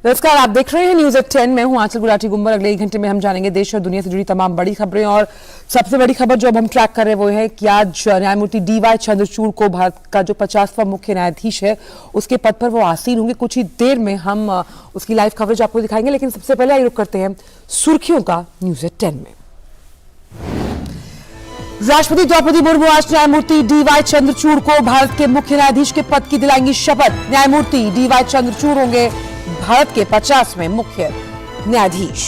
नमस्कार, आप देख रहे हैं न्यूज एट 10। मैं हूं आंचल गुलाटी गुंबर। अगले 1 घंटे में हम जानेंगे देश और दुनिया से जुड़ी तमाम बड़ी खबरें। और सबसे बड़ी खबर जो अब हम ट्रैक कर रहे हैं वो है कि आज न्यायमूर्ति DY चंद्रचूड़ को भारत का जो 50वां मुख्य न्यायाधीश है उसके पद पर वो आसीन होंगे। कुछ ही देर में हम उसकी लाइव कवरेज आपको दिखाएंगे, लेकिन सबसे पहले आइए रुक करते हैं सुर्खियों का न्यूज एट 10 में। राष्ट्रपति द्रौपदी मुर्मू आज न्यायमूर्ति DY चंद्रचूड़ को भारत के मुख्य न्यायाधीश के पद की दिलाएंगी शपथ। न्यायमूर्ति DY चंद्रचूड़ होंगे भारत के 50वें मुख्य न्यायाधीश।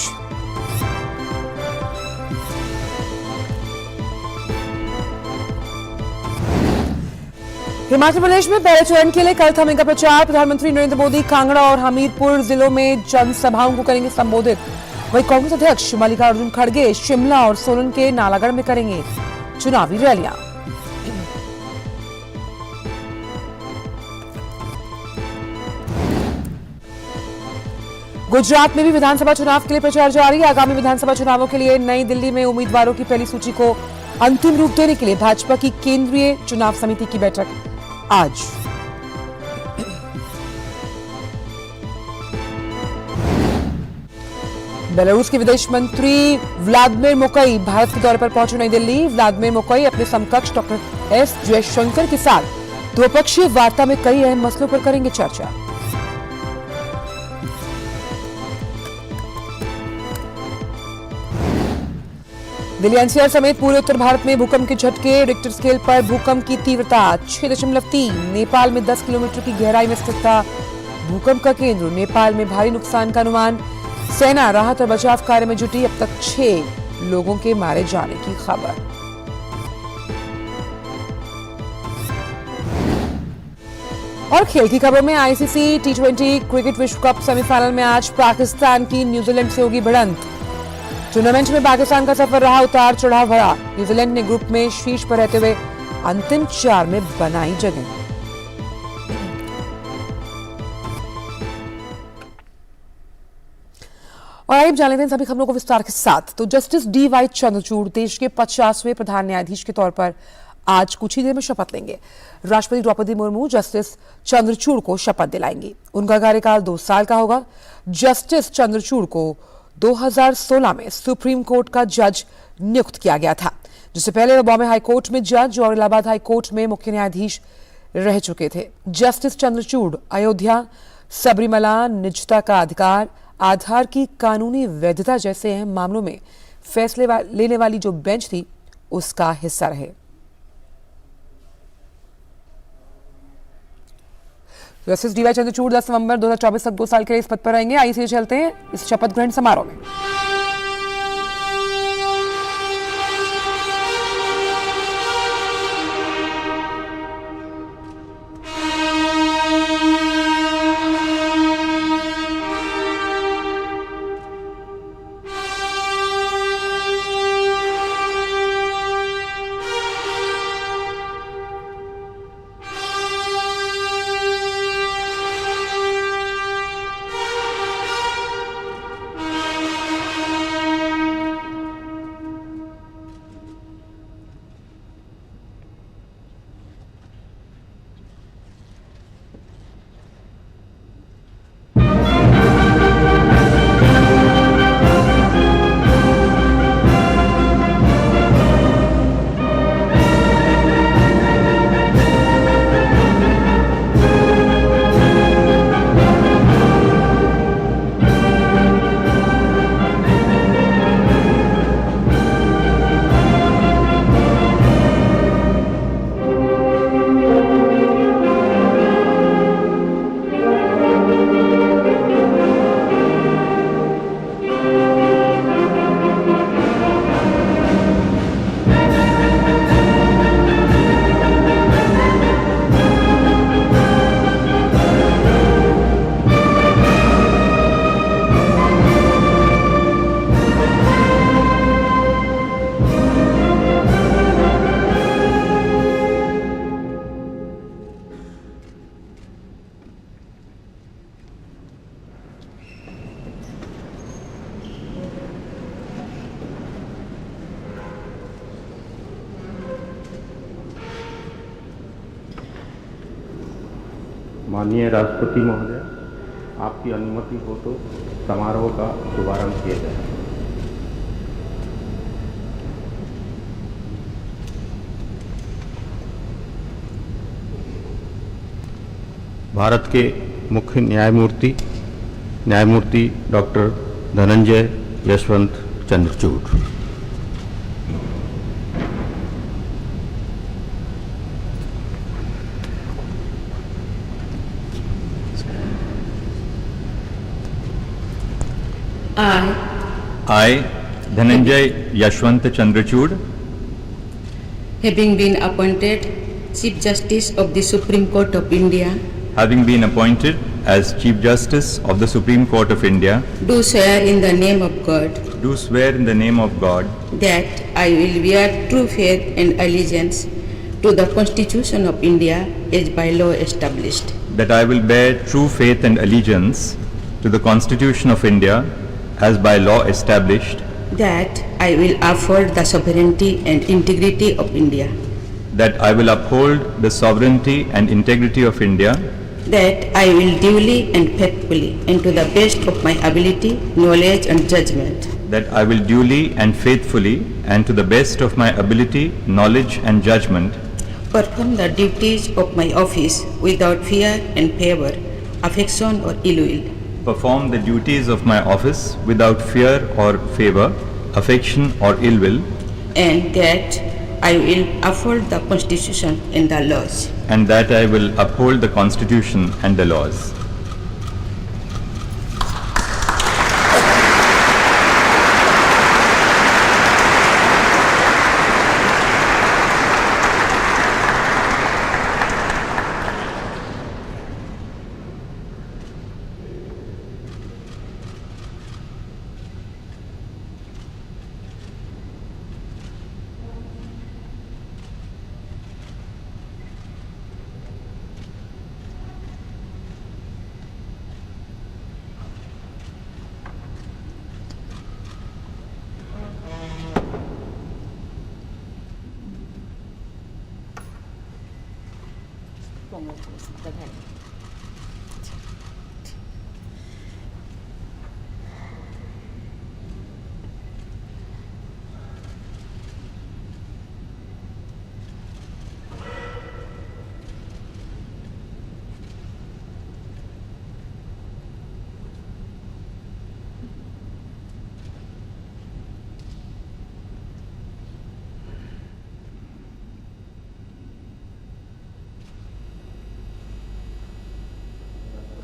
हिमाचल प्रदेश में पहले चरण के लिए कल थमेगा प्रचार। प्रधानमंत्री नरेंद्र मोदी कांगड़ा और हमीरपुर जिलों में जनसभाओं को करेंगे संबोधित। वहीं कांग्रेस अध्यक्ष मल्लिकार्जुन खड़गे शिमला और सोलन के नालागढ़ में करेंगे चुनावी रैलियां। गुजरात में भी विधानसभा चुनाव के लिए प्रचार जारी है। आगामी विधानसभा चुनावों के लिए नई दिल्ली में उम्मीदवारों की पहली सूची को अंतिम रूप देने के लिए भाजपा की केंद्रीय चुनाव समिति की बैठक आज। बेलारूस के विदेश मंत्री व्लादिमीर मुकई भारत के दौरे पर पहुंचे नई दिल्ली। व्लादिमीर मुकई अपने समकक्ष डॉक्टर एस जयशंकर के साथ द्विपक्षीय वार्ता में कई अहम मसलों पर करेंगे चर्चा। दिल्ली NCR समेत पूरे उत्तर भारत में भूकंप के झटके। रिक्टर स्केल पर भूकंप की तीव्रता 6.3। नेपाल में 10 किलोमीटर की गहराई में स्थित था भूकंप का केंद्र। नेपाल में भारी नुकसान का अनुमान। सेना राहत और बचाव कार्य में जुटी। अब तक 6 लोगों के मारे जाने की खबर। और खेल की खबर में ICC T20 क्रिकेट विश्व कप सेमीफाइनल में आज पाकिस्तान की न्यूजीलैंड से होगी भिड़ंत। टूर्नामेंट में पाकिस्तान का सफर रहा उतार चढ़ाव भरा। न्यूजीलैंड ने ग्रुप में शीर्ष पर रहते हुए अंतिम 4 में बनाई जगह। और आइए जान लेते हैं सभी खबरों को विस्तार के साथ। तो जस्टिस DY चंद्रचूड़ देश के 50वें प्रधान न्यायाधीश के तौर पर आज कुछ ही देर में शपथ लेंगे। राष्ट्रपति द्रौपदी मुर्मू जस्टिस चंद्रचूड़ को शपथ दिलाएंगी। उनका कार्यकाल 2 साल का होगा। जस्टिस चंद्रचूड़ को 2016 में सुप्रीम कोर्ट का जज नियुक्त किया गया था, जिससे पहले वो बॉम्बे हाई कोर्ट में जज और इलाहाबाद हाई कोर्ट में मुख्य न्यायाधीश रह चुके थे। जस्टिस चंद्रचूड़ अयोध्या, सबरीमला, निजता का अधिकार, आधार की कानूनी वैधता जैसे अहम मामलों में फैसले लेने वाली जो बेंच थी उसका हिस्सा रहे। जस्टिस DY चंद्रचूड़ 10 नवंबर 2024 तक 2 साल के लिए इस पद पर रहेंगे। आइए चलते हैं इस शपथ ग्रहण समारोह में। माननीय राष्ट्रपति महोदय, आप आपकी अनुमति हो तो समारोह का शुभारंभ किया जाए। भारत के मुख्य न्यायमूर्ति doctor Dhananjay Yashwant Chandrachud. I, Dhananjay Yashwant Chandrachud, having been appointed Chief Justice of the Supreme Court of India, having been appointed as Chief Justice of the Supreme Court of India, do swear in the name of God do swear in the name of God that I will bear true faith and allegiance to the Constitution of India as by law established, that I will bear true faith and allegiance to the Constitution of India as by law established, that I will uphold the sovereignty and integrity of India, that I will uphold the sovereignty and integrity of India, that I will duly and faithfully and to the best of my ability, knowledge and judgment that I will duly and faithfully and to the best of my ability, knowledge and judgment perform the duties of my office without fear and favor, affection or ill will, perform the duties of my office without fear or favor, affection or ill will, and that I will uphold the Constitution and the laws. and that I will uphold the Constitution and the laws.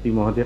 महोदय,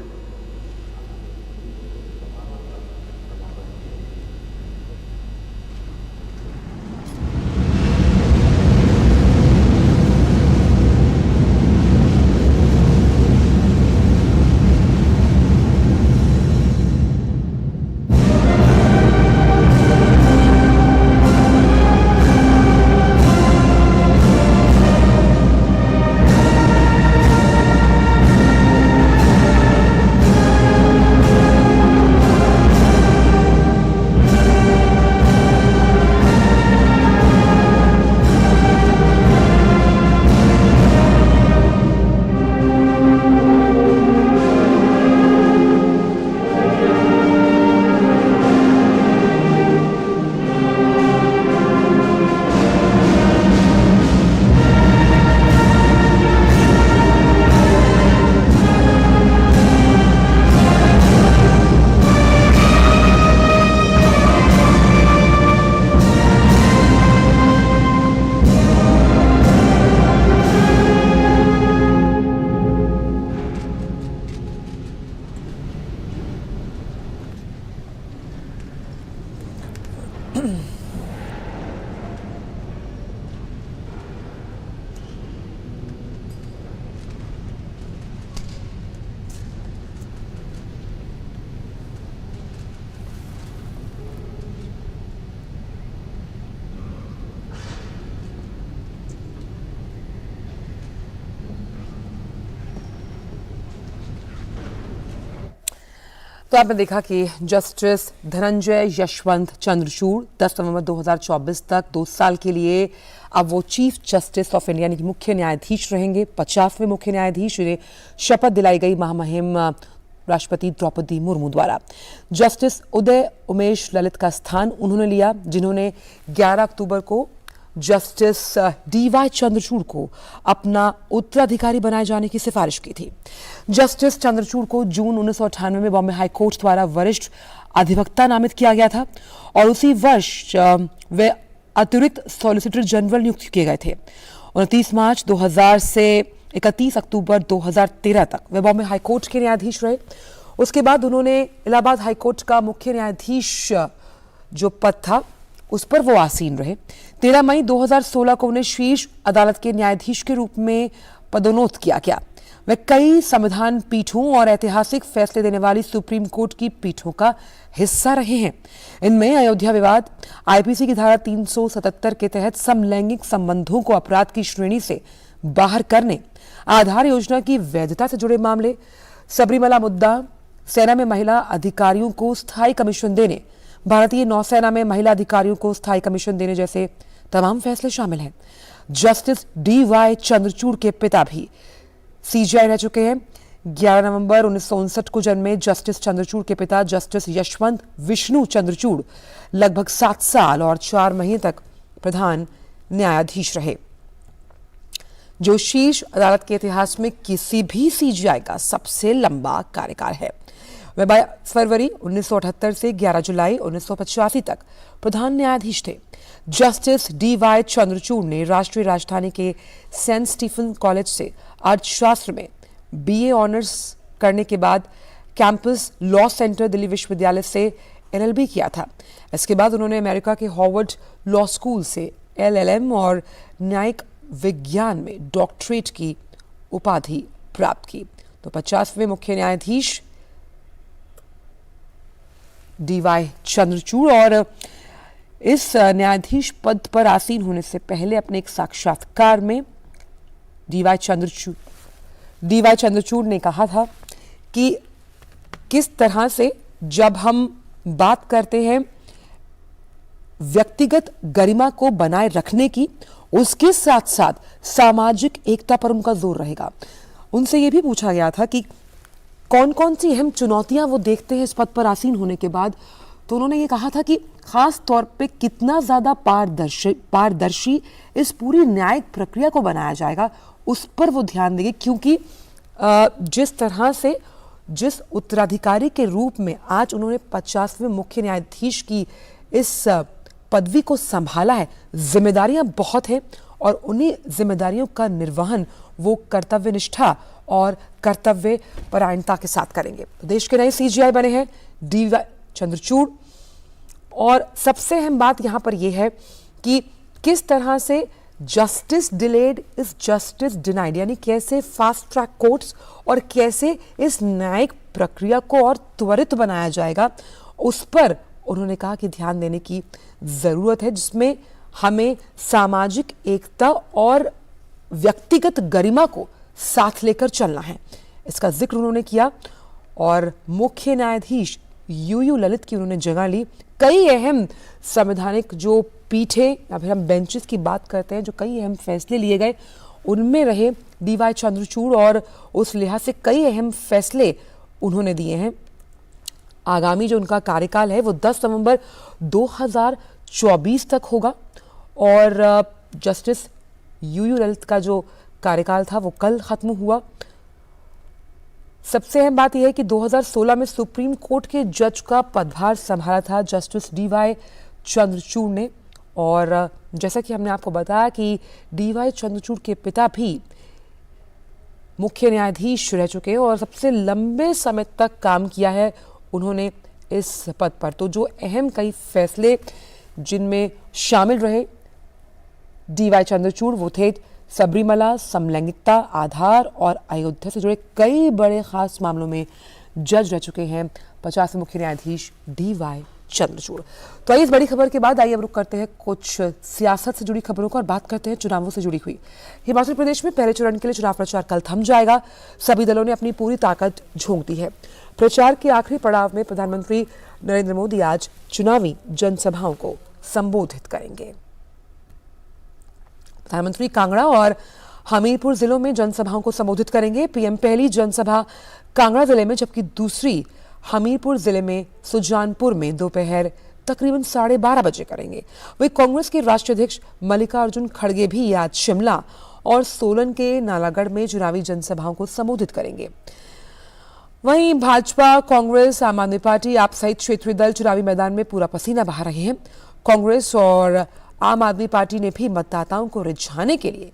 तो आपने देखा कि justice Dhananjay Yashwant Chandrachud 10 नवंबर 2024 तक 2 साल के लिए अब वो चीफ जस्टिस ऑफ इंडिया यानी कि मुख्य न्यायाधीश रहेंगे। 50वें मुख्य न्यायाधीश, जिन्हें शपथ दिलाई गई महामहिम राष्ट्रपति द्रौपदी मुर्मू द्वारा। जस्टिस उदय उमेश ललित का स्थान उन्होंने लिया, जिन्होंने 11 अक्टूबर को जस्टिस डी.वाई. चंद्रचूड़ को अपना उत्तराधिकारी बनाए जाने की सिफारिश की थी। जस्टिस चंद्रचूड़ को जून 1998 में बॉम्बे हाई कोर्ट द्वारा वरिष्ठ अधिवक्ता नामित किया गया था और उसी वर्ष वे अतिरिक्त सॉलिसिटर जनरल नियुक्त किए गए थे। 29 मार्च 2000 से 31 अक्टूबर 2013 तक वे बॉम्बे हाई कोर्ट के न्यायाधीश रहे। उसके बाद उन्होंने इलाहाबाद हाई कोर्ट का मुख्य न्यायाधीश जो पद था उस पर वो आसीन रहे। 13 मई 2016 को उन्हें शीर्ष अदालत के न्यायाधीश के रूप में पदोन्नत किया गया। वे कई संविधान पीठों और ऐतिहासिक फैसले देने वाली सुप्रीम कोर्ट की पीठों का हिस्सा रहे हैं। इनमें अयोध्या विवाद, आईपीसी की धारा 377 के तहत समलैंगिक संबंधों को अपराध की श्रेणी से बाहर करने, आधार योजना की वैधता से जुड़े मामले, सबरीमला मुद्दा, सेना में महिला अधिकारियों को स्थायी कमीशन देने, भारतीय नौसेना में महिला अधिकारियों को स्थायी कमीशन देने जैसे तमाम फैसले शामिल हैं। Justice D.Y.. चंद्रचूड़ के पिता भी सीजीआई रह चुके हैं। 11 नवंबर 1959 को जन्मे जस्टिस चंद्रचूड़ के पिता जस्टिस यशवंत विष्णु चंद्रचूड़ लगभग 7 साल और 4 महीने तक प्रधान न्यायाधीश रहे, जो शीर्ष अदालत के इतिहास में किसी भी सीजीआई का सबसे लंबा कार्यकाल है। वे 22 फरवरी 1978 से 11 जुलाई 1985 तक प्रधान न्यायाधीश थे। Justice D.Y.. चंद्रचूड़ ने राष्ट्रीय राजधानी के सेंट स्टीफन कॉलेज से अर्थशास्त्र में बीए ऑनर्स करने के बाद कैंपस लॉ सेंटर दिल्ली विश्वविद्यालय से एलएलबी किया था। इसके बाद उन्होंने अमेरिका के हार्वर्ड लॉ स्कूल से एलएलएम और न्यायिक विज्ञान में डॉक्टरेट की उपाधि प्राप्त की। तो 50वें मुख्य न्यायाधीश डी.वाई. चंद्रचूड़ और इस न्यायाधीश पद पर आसीन होने से पहले अपने एक साक्षात्कार में डी.वाई. चंद्रचूड़ ने कहा था कि किस तरह से जब हम बात करते हैं व्यक्तिगत गरिमा को बनाए रखने की, उसके साथ साथ सामाजिक एकता पर उनका जोर रहेगा। उनसे यह भी पूछा गया था कि कौन कौन सी अहम चुनौतियां वो देखते हैं इस पद पर आसीन होने के बाद, तो उन्होंने ये कहा था कि खास तौर पे कितना ज्यादा पारदर्शी इस पूरी न्यायिक प्रक्रिया को बनाया जाएगा, उस पर वो ध्यान देंगे, क्योंकि जिस तरह से जिस उत्तराधिकारी के रूप में आज उन्होंने 50वें मुख्य न्यायाधीश की इस पदवी को संभाला है, जिम्मेदारियां बहुत हैं और उन्हीं जिम्मेदारियों का निर्वहन वो कर्तव्य निष्ठा और कर्तव्य परायणता के साथ करेंगे। तो देश के नए सीजीआई बने हैं डी.वाई. चंद्रचूड़, और सबसे अहम बात यहां पर यह है कि किस तरह से justice delayed is justice denied, यानी कैसे फास्ट ट्रैक कोर्ट्स और कैसे इस न्यायिक प्रक्रिया को और त्वरित बनाया जाएगा, उस पर उन्होंने कहा कि ध्यान देने की जरूरत है, जिसमें हमें सामाजिक एकता और व्यक्तिगत गरिमा को साथ लेकर चलना है। इसका जिक्र उन्होंने किया और मुख्य न्यायाधीश यू ललित की उन्होंने जगह ली। कई अहम संवैधानिक जो पीठे या फिर हम बेंचेस की बात करते हैं, जो कई अहम फैसले लिए गए, उनमें रहे डी.वाई. चंद्रचूड़ और उस लिहाज से कई अहम फैसले उन्होंने दिए हैं। आगामी जो उनका कार्यकाल है वो 10 नवंबर 2024 तक होगा और जस्टिस यू ललित का जो कार्यकाल था वो कल खत्म हुआ। सबसे अहम बात यह है कि 2016 में सुप्रीम कोर्ट के जज का पदभार संभाला था जस्टिस डी.वाई. चंद्रचूड़ ने, और जैसा कि हमने आपको बताया कि डी.वाई. चंद्रचूड़ के पिता भी मुख्य न्यायाधीश रह चुके हैं और सबसे लंबे समय तक काम किया है उन्होंने इस पद पर। तो जो अहम कई फैसले जिनमें शामिल रहे डी.वाई. चंद्रचूड़ वो थे सबरीमला, समलैंगिकता, आधार और अयोध्या से जुड़े कई बड़े खास मामलों में जज रह चुके हैं 50वें मुख्य न्यायाधीश डी.वाई. चंद्रचूड़। तो आइए इस बड़ी खबर के बाद आइए अब रुक करते हैं कुछ सियासत से जुड़ी खबरों को और बात करते हैं चुनावों से जुड़ी हुई। हिमाचल प्रदेश में पहले चरण के लिए चुनाव प्रचार कल थम जाएगा। सभी दलों ने अपनी पूरी ताकत झोंक दी है। प्रचार के आखिरी पड़ाव में प्रधानमंत्री नरेंद्र मोदी आज चुनावी जनसभाओं को संबोधित करेंगे। प्रधानमंत्री कांगड़ा और हमीरपुर जिलों में जनसभाओं को संबोधित करेंगे। पीएम पहली जनसभा कांगड़ा जिले में, जबकि दूसरी हमीरपुर जिले में सुजानपुर में दोपहर तकरीबन 12:30 बजे करेंगे। वहीं कांग्रेस के राष्ट्रीय अध्यक्ष मल्लिकार्जुन खड़गे भी आज शिमला और सोलन के नालागढ़ में चुनावी जनसभाओं को संबोधित करेंगे। वहीं भाजपा, कांग्रेस, आम आदमी पार्टी, आप सहित क्षेत्रीय दल चुनावी मैदान में पूरा पसीना बहा रहे हैं। कांग्रेस और आम आदमी पार्टी ने भी मतदाताओं को रिझाने के लिए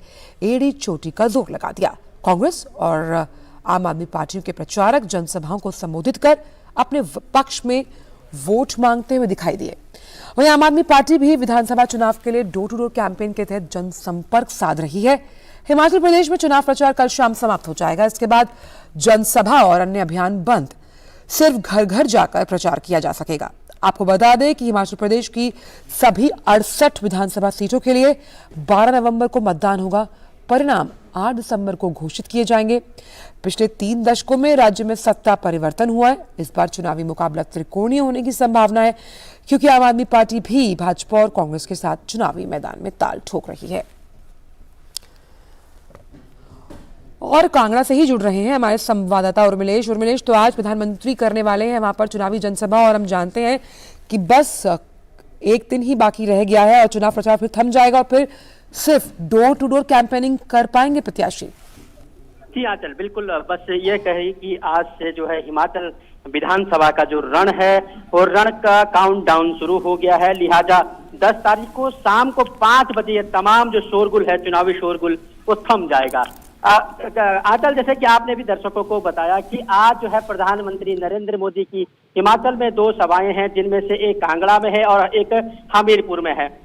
एड़ी चोटी का जोर लगा दिया। कांग्रेस और आम आदमी पार्टियों के प्रचारक जनसभाओं को संबोधित कर अपने पक्ष में वोट मांगते हुए दिखाई दिए। वहीं आम आदमी पार्टी भी विधानसभा चुनाव के लिए डोर टू डोर कैंपेन के तहत जनसंपर्क साध रही है। हिमाचल प्रदेश में चुनाव प्रचार कल शाम समाप्त हो जाएगा। इसके बाद जनसभा और अन्य अभियान बंद, सिर्फ घर घर जाकर प्रचार किया जा सकेगा। आपको बता दें कि हिमाचल प्रदेश की सभी 68 विधानसभा सीटों के लिए 12 नवंबर को मतदान होगा। परिणाम 8 दिसंबर को घोषित किए जाएंगे। पिछले 3 दशकों में राज्य में सत्ता परिवर्तन हुआ है। इस बार चुनावी मुकाबला त्रिकोणीय होने की संभावना है, क्योंकि आम आदमी पार्टी भी भाजपा और कांग्रेस के साथ चुनावी मैदान में ताल ठोक रही है। और कांगड़ा से ही जुड़ रहे हैं हमारे संवाददाता उर्मिलेश। उर्मिलेश, तो आज प्रधानमंत्री करने वाले हैं वहां पर चुनावी जनसभा, और हम जानते हैं कि बस एक दिन ही बाकी रह गया है और चुनाव प्रचार फिर थम जाएगा और फिर सिर्फ डोर टू डोर कैंपेनिंग कर पाएंगे प्रत्याशी। जी आंचल, बिल्कुल। बस ये कहे कि आज से जो है हिमाचल विधानसभा का जो रण है वो रण का काउंटडाउन शुरू हो गया है। लिहाजा 10 तारीख को शाम को 5 बजे तमाम जो शोरगुल है, चुनावी शोरगुल, वो थम जाएगा। आंचल, जैसे कि आपने भी दर्शकों को बताया कि आज जो है प्रधानमंत्री नरेंद्र मोदी की हिमाचल में 2 सभाएं हैं, जिनमें से एक कांगड़ा में है और एक हमीरपुर में है।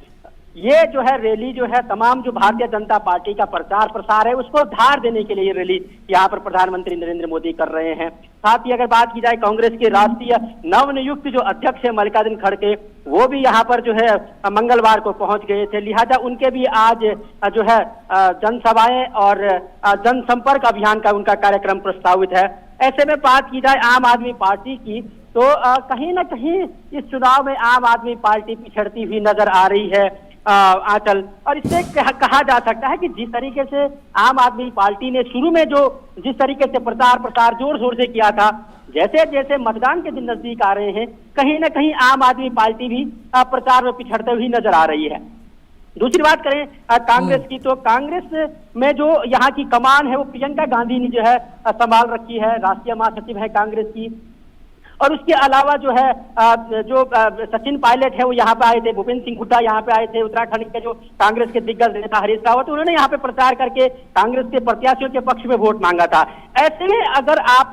ये जो है रैली जो है तमाम जो भारतीय जनता पार्टी का प्रचार प्रसार है उसको धार देने के लिए ये रैली यहाँ पर प्रधानमंत्री नरेंद्र मोदी कर रहे हैं। साथ ही अगर बात की जाए कांग्रेस के राष्ट्रीय नवनियुक्त जो अध्यक्ष है मल्लिकार्जुन खड़गे, वो भी यहाँ पर जो है मंगलवार को पहुंच गए थे। लिहाजा उनके भी आज जो है जनसभाएं और जनसंपर्क अभियान का उनका कार्यक्रम प्रस्तावित है। ऐसे में बात की जाए आम आदमी पार्टी की, तो कहीं ना कहीं इस चुनाव में आम आदमी पार्टी पिछड़ती हुई नजर आ रही है आंचल। और इससे कहा जा सकता है कि जिस तरीके से आम आदमी पार्टी ने शुरू में जिस तरीके से प्रचार प्रसार जोर शोर से किया था, जैसे जैसे मतदान के दिन नजदीक आ रहे हैं, कहीं ना कहीं आम आदमी पार्टी भी प्रचार में पिछड़ते हुई नजर आ रही है। दूसरी बात करें कांग्रेस की, तो कांग्रेस में जो यहाँ की कमान है वो प्रियंका गांधी ने जो है संभाल रखी है, राष्ट्रीय महासचिव है कांग्रेस की। और उसके अलावा जो है जो सचिन पायलट है वो यहाँ पे आए थे, भूपेंद्र सिंह हुड्डा यहाँ पे आए थे, उत्तराखंड के जो कांग्रेस के दिग्गज नेता हरीश रावत, उन्होंने यहाँ पे प्रचार करके कांग्रेस के प्रत्याशियों के पक्ष में वोट मांगा था। ऐसे में अगर आप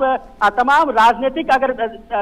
तमाम राजनीतिक अगर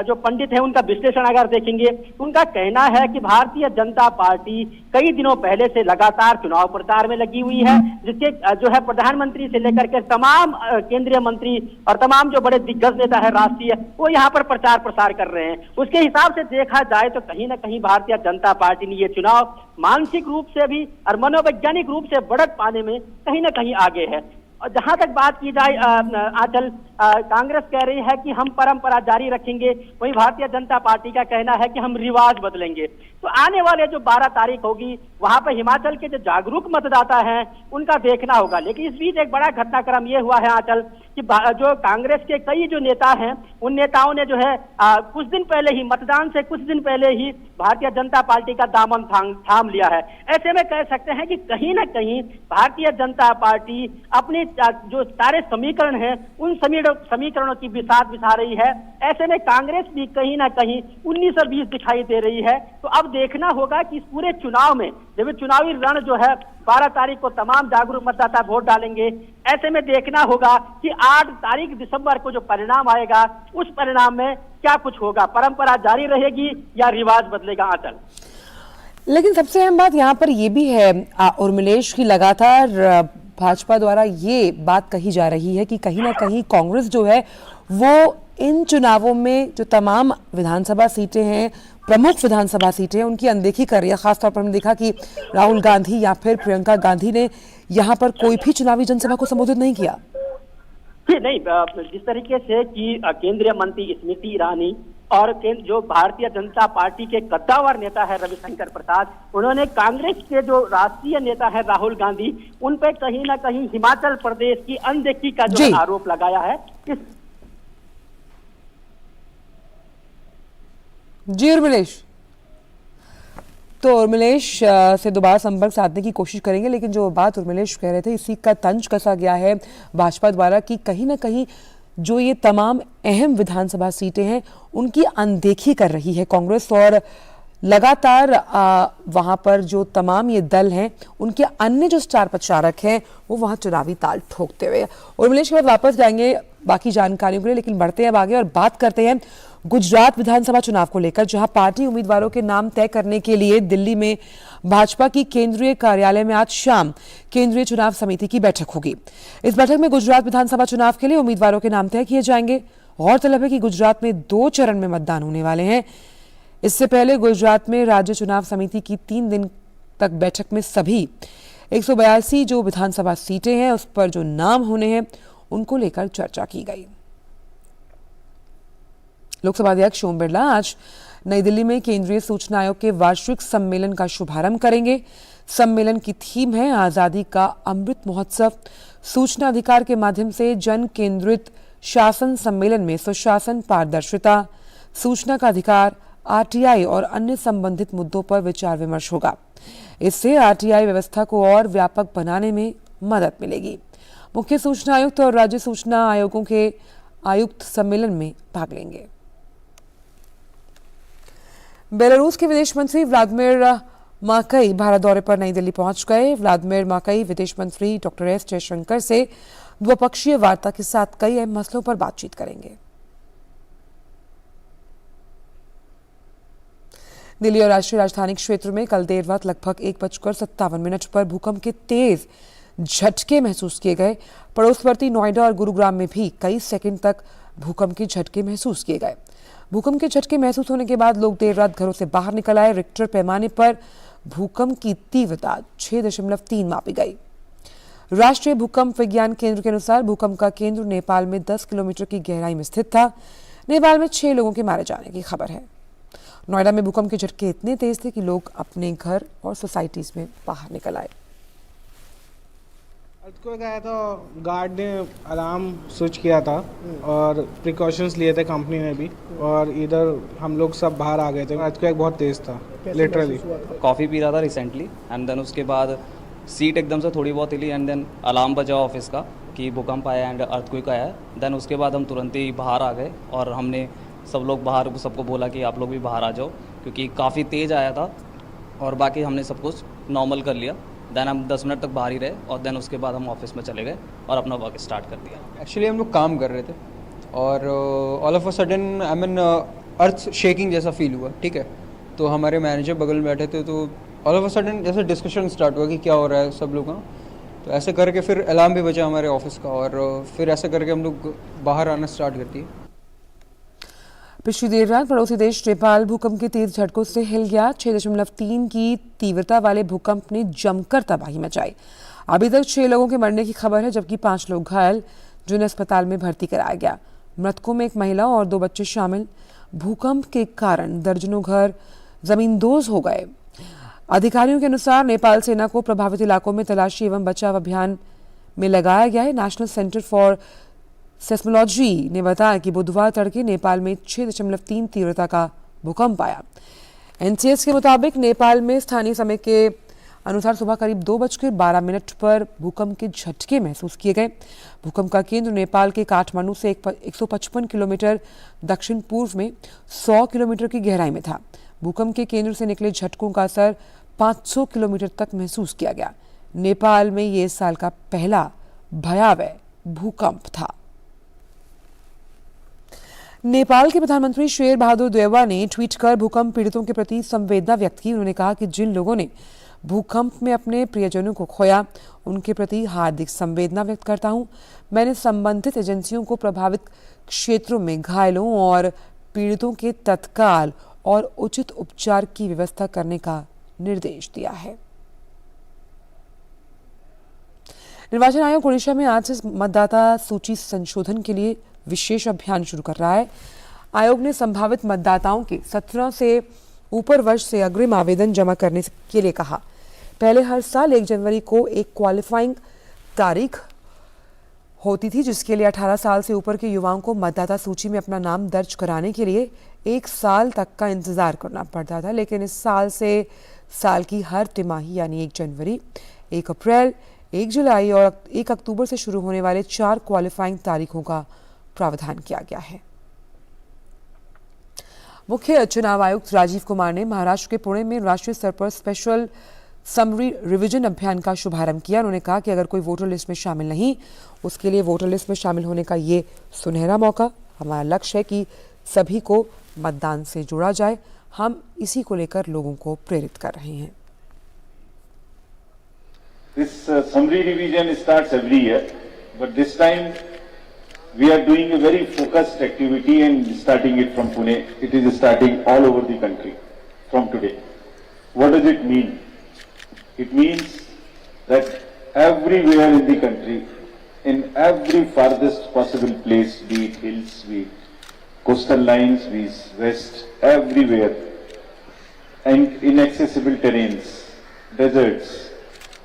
जो पंडित है उनका विश्लेषण अगर देखेंगे, उनका कहना है कि भारतीय जनता पार्टी कई दिनों पहले से लगातार चुनाव प्रचार में लगी हुई है, जिसके जो है प्रधानमंत्री से लेकर के तमाम केंद्रीय मंत्री और तमाम जो बड़े दिग्गज नेता है राष्ट्रीय, वो यहाँ पर प्रचार प्रसार कर रहे हैं। उसके हिसाब से देखा जाए तो कहीं ना कहीं भारतीय जनता पार्टी ने ये चुनाव मानसिक रूप से भी और मनोवैज्ञानिक रूप से बढ़त पाने में कहीं ना कहीं आगे है। और जहां तक बात की जाए आंचल, कांग्रेस कह रही है कि हम परंपरा जारी रखेंगे, वहीं भारतीय जनता पार्टी का कहना है कि हम रिवाज बदलेंगे। तो आने वाले जो 12 तारीख होगी वहां पर हिमाचल के जो जागरूक मतदाता हैं उनका देखना होगा। लेकिन इस बीच एक बड़ा घटनाक्रम ये हुआ है आंचल कि जो कांग्रेस के कई जो नेता हैं उन नेताओं ने जो है कुछ दिन पहले ही, मतदान से कुछ दिन पहले ही भारतीय जनता पार्टी का दामन थाम लिया है। ऐसे में कह सकते हैं कि कहीं ना कहीं भारतीय जनता पार्टी अपने जो सारे समीकरण हैं उन समीकरणों की बिसात बिछा रही है। ऐसे में कांग्रेस भी कहीं ना कहीं 19 और 20 दिखाई दे रही है। तो अब देखना होगा कि इस पूरे चुनाव में जब चुनावी रण जो है 12 तारीख को तमाम जागरूक मतदाता वोट डालेंगे, ऐसे में देखना होगा कि 8 तारीख दिसंबर को जो परिणाम आएगा उस परिणाम में क्या कुछ होगा, परंपरा जारी रहेगी या रिवाज बदलेगा आंचल। लेकिन सबसे अहम बात यहाँ पर यह भी है उर्मिलेश की, लगातार भाजपा द्वारा ये बात कही जा रही है कि कहीं ना कहीं कांग्रेस जो है वो इन चुनावों में जो तमाम विधानसभा सीटें हैं, प्रमुख विधानसभा सीटें हैं, उनकी अनदेखी कर रही है। खासतौर पर हमने देखा कि राहुल गांधी या फिर प्रियंका गांधी ने यहाँ पर कोई भी चुनावी जनसभा को संबोधित नहीं किया। नहीं, जिस तरीके से कि केंद्रीय मंत्री स्मृति ईरानी और जो भारतीय जनता पार्टी के कद्दावर नेता है रविशंकर प्रसाद, उन्होंने कांग्रेस के जो राष्ट्रीय नेता है राहुल गांधी, उन पर कहीं ना कहीं हिमाचल प्रदेश की अनदेखी का जो आरोप लगाया है। जी उर्मिलेश, तो उर्मिलेश से दोबारा संपर्क साधने की कोशिश करेंगे, लेकिन जो बात उर्मिलेश कह रहे थे इसी का तंज कसा गया है भाजपा द्वारा कि कहीं ना कहीं जो ये तमाम अहम विधानसभा सीटें हैं उनकी अनदेखी कर रही है कांग्रेस, और लगातार वहां पर जो तमाम ये दल हैं उनके अन्य जो स्टार प्रचारक हैं वो वहां चुनावी ताल ठोकते हुए। उर्मिलेश के बाद वापस जाएंगे बाकी जानकारियों के लिए, लेकिन बढ़ते हैं अब आगे और बात करते हैं गुजरात विधानसभा चुनाव को लेकर, जहां पार्टी उम्मीदवारों के नाम तय करने के लिए दिल्ली में भाजपा की केंद्रीय कार्यालय में आज शाम केंद्रीय चुनाव समिति की बैठक होगी। इस बैठक में गुजरात विधानसभा चुनाव के लिए उम्मीदवारों के नाम तय किए जाएंगे। गौरतलब है कि गुजरात में 2 चरण में मतदान होने वाले हैं। इससे पहले गुजरात में राज्य चुनाव समिति की 3 दिन तक बैठक में सभी 182 जो विधानसभा सीटें हैं उस पर जो नाम होने हैं उनको लेकर चर्चा की गई। लोकसभा अध्यक्ष ओम बिरला आज नई दिल्ली में केंद्रीय सूचना आयोग के वार्षिक सम्मेलन का शुभारंभ करेंगे। सम्मेलन की थीम है आजादी का अमृत महोत्सव। सूचना अधिकार के माध्यम से जन केंद्रित शासन सम्मेलन में सुशासन, पारदर्शिता, सूचना का अधिकार, आरटीआई और अन्य संबंधित मुद्दों पर विचार विमर्श होगा। इससे आरटीआई व्यवस्था को और व्यापक बनाने में मदद मिलेगी। मुख्य सूचना आयुक्त और राज्य सूचना आयोगों के आयुक्त सम्मेलन में भाग लेंगे। बेलारूस के विदेश मंत्री व्लादिमीर माकई भारत दौरे पर नई दिल्ली पहुंच गए। व्लादिमीर माकई विदेश मंत्री डॉक्टर एस जयशंकर से द्विपक्षीय वार्ता के साथ कई अहम मसलों पर बातचीत करेंगे। दिल्ली और राष्ट्रीय राजधानी क्षेत्र में कल देर रात लगभग 1:57 पर भूकंप के तेज झटके महसूस किए गए। पड़ोसवर्ती नोएडा और गुरुग्राम में भी कई सेकंड तक भूकंप के झटके महसूस किए गए। भूकंप के झटके महसूस होने के बाद लोग देर रात घरों से बाहर निकल आए। रिक्टर पैमाने पर भूकंप की तीव्रता 6.3 मापी गई। राष्ट्रीय भूकंप विज्ञान केंद्र के अनुसार भूकंप का केंद्र नेपाल में 10 किलोमीटर की गहराई में स्थित था। नेपाल में 6 लोगों के मारे जाने की खबर है। नोएडा में भूकंप के झटके इतने तेज थे कि लोग अपने घर और सोसाइटीज में बाहर निकल आए। अर्थक्वेक आया तो गार्ड ने अलार्म स्विच किया था और प्रिकॉशंस लिए थे कंपनी ने भी, और इधर हम लोग सब बाहर आ गए थे। अर्थक्वेक बहुत तेज था लिटरली। कॉफ़ी पी रहा था रिसेंटली एंड देन उसके बाद सीट एकदम से थोड़ी बहुत हिली एंड देन अलार्म बजा ऑफिस का कि भूकंप आया एंड अर्थक्वेक आया। देन उसके बाद हम तुरंत ही बाहर आ गए और हमने सब लोग बाहर सबको बोला कि आप लोग भी बाहर आ जाओ, क्योंकि काफ़ी तेज़ आया था। और बाकी हमने सब कुछ नॉर्मल कर लिया। देन हम 10 मिनट तक बाहर ही रहे और देन उसके बाद हम ऑफिस में चले गए और अपना वर्क स्टार्ट कर दिया। एक्चुअली हम लोग काम कर रहे थे और all of a sudden I mean earth shaking जैसा फील हुआ, ठीक है। तो हमारे मैनेजर बगल में बैठे थे, तो ऑल ऑफ अ सडन जैसे डिस्कशन स्टार्ट हुआ कि क्या हो रहा है सब लोगों का। तो ऐसे करके फिर अलार्म भी बजा हमारे ऑफिस का और फिर ऐसे करके हम लोग बाहर आना स्टार्ट कर दिए। पिछली देर रात पड़ोसी देश नेपाल भूकंप के तेज झटकों से हिल गया। 6.3 की तीव्रता वाले भूकंप ने जमकर तबाही मचाई। अभी तक 6 लोगों के मरने की खबर है, जबकि 5 लोग घायल, जिन्हें अस्पताल में भर्ती कराया गया। मृतकों में एक महिला और 2 बच्चे शामिल। भूकंप के कारण दर्जनों घर जमींदोज हो गए। अधिकारियों के अनुसार नेपाल सेना को प्रभावित इलाकों में तलाशी एवं बचाव अभियान में लगाया गया है। नेशनल सेंटर फॉर सेस्मोलॉजी ने बताया कि बुधवार तड़के नेपाल में 6.3 तीव्रता का भूकंप आया। एनसीएस के मुताबिक नेपाल में स्थानीय समय के अनुसार सुबह करीब 2:12 पर भूकंप के झटके महसूस किए गए। भूकंप का केंद्र नेपाल के काठमांडू से 155 किलोमीटर दक्षिण पूर्व में 100 किलोमीटर की गहराई में था। भूकंप के केंद्र से निकले झटकों का असर 500 किलोमीटर तक महसूस किया गया। नेपाल में ये इस साल का पहला भयावह भूकंप था। नेपाल के प्रधानमंत्री शेर बहादुर देउवा ने ट्वीट कर भूकंप पीड़ितों के प्रति संवेदना व्यक्त की। उन्होंने कहा कि जिन लोगों ने भूकंप में अपने प्रियजनों को खोया, उनके प्रति हार्दिक संवेदना व्यक्त करता हूं। मैंने संबंधित एजेंसियों को प्रभावित क्षेत्रों में घायलों और पीड़ितों के तत्काल और उचित उपचार की व्यवस्था करने का निर्देश दिया है। निर्वाचन आयोग ओडिशा में आज से मतदाता सूची संशोधन के लिए विशेष अभियान शुरू कर रहा है। आयोग ने संभावित मतदाताओं के 17 से ऊपर वर्ष से अग्रिम आवेदन जमा करने के लिए कहा। पहले हर साल 1 जनवरी को एक क्वालिफाइंग तारीख होती थी जिसके लिए 18 साल से ऊपर के युवाओं को मतदाता सूची में अपना नाम दर्ज कराने के लिए 1 साल तक का इंतजार करना पड़ता था, लेकिन इस साल से साल की हर तिमाही यानी 1 जनवरी, 1 अप्रैल, 1 जुलाई और 1 अक्टूबर से शुरू होने वाले 4 क्वालिफाइंग तारीखों का प्रावधान किया गया है। मुख्य चुनाव आयुक्त राजीव कुमार ने महाराष्ट्र के पुणे में राष्ट्रीय स्तर पर स्पेशल समरी रिवीजन अभियान का शुभारंभ किया। उन्होंने कहा कि अगर कोई वोटर लिस्ट में शामिल नहीं, उसके लिए वोटर लिस्ट में शामिल होने का ये सुनहरा मौका। हमारा लक्ष्य है कि सभी को मतदान से जोड़ा जाए। हम इसी को लेकर लोगों को प्रेरित कर रहे हैं। This summary revision starts every year, but this time we are doing a very focused activity and starting it from Pune. It is starting all over the country from today. What does it mean? It means that everywhere in the country, in every farthest possible place, be it hills, be it coastal lines, be it west, everywhere, and inaccessible terrains, deserts,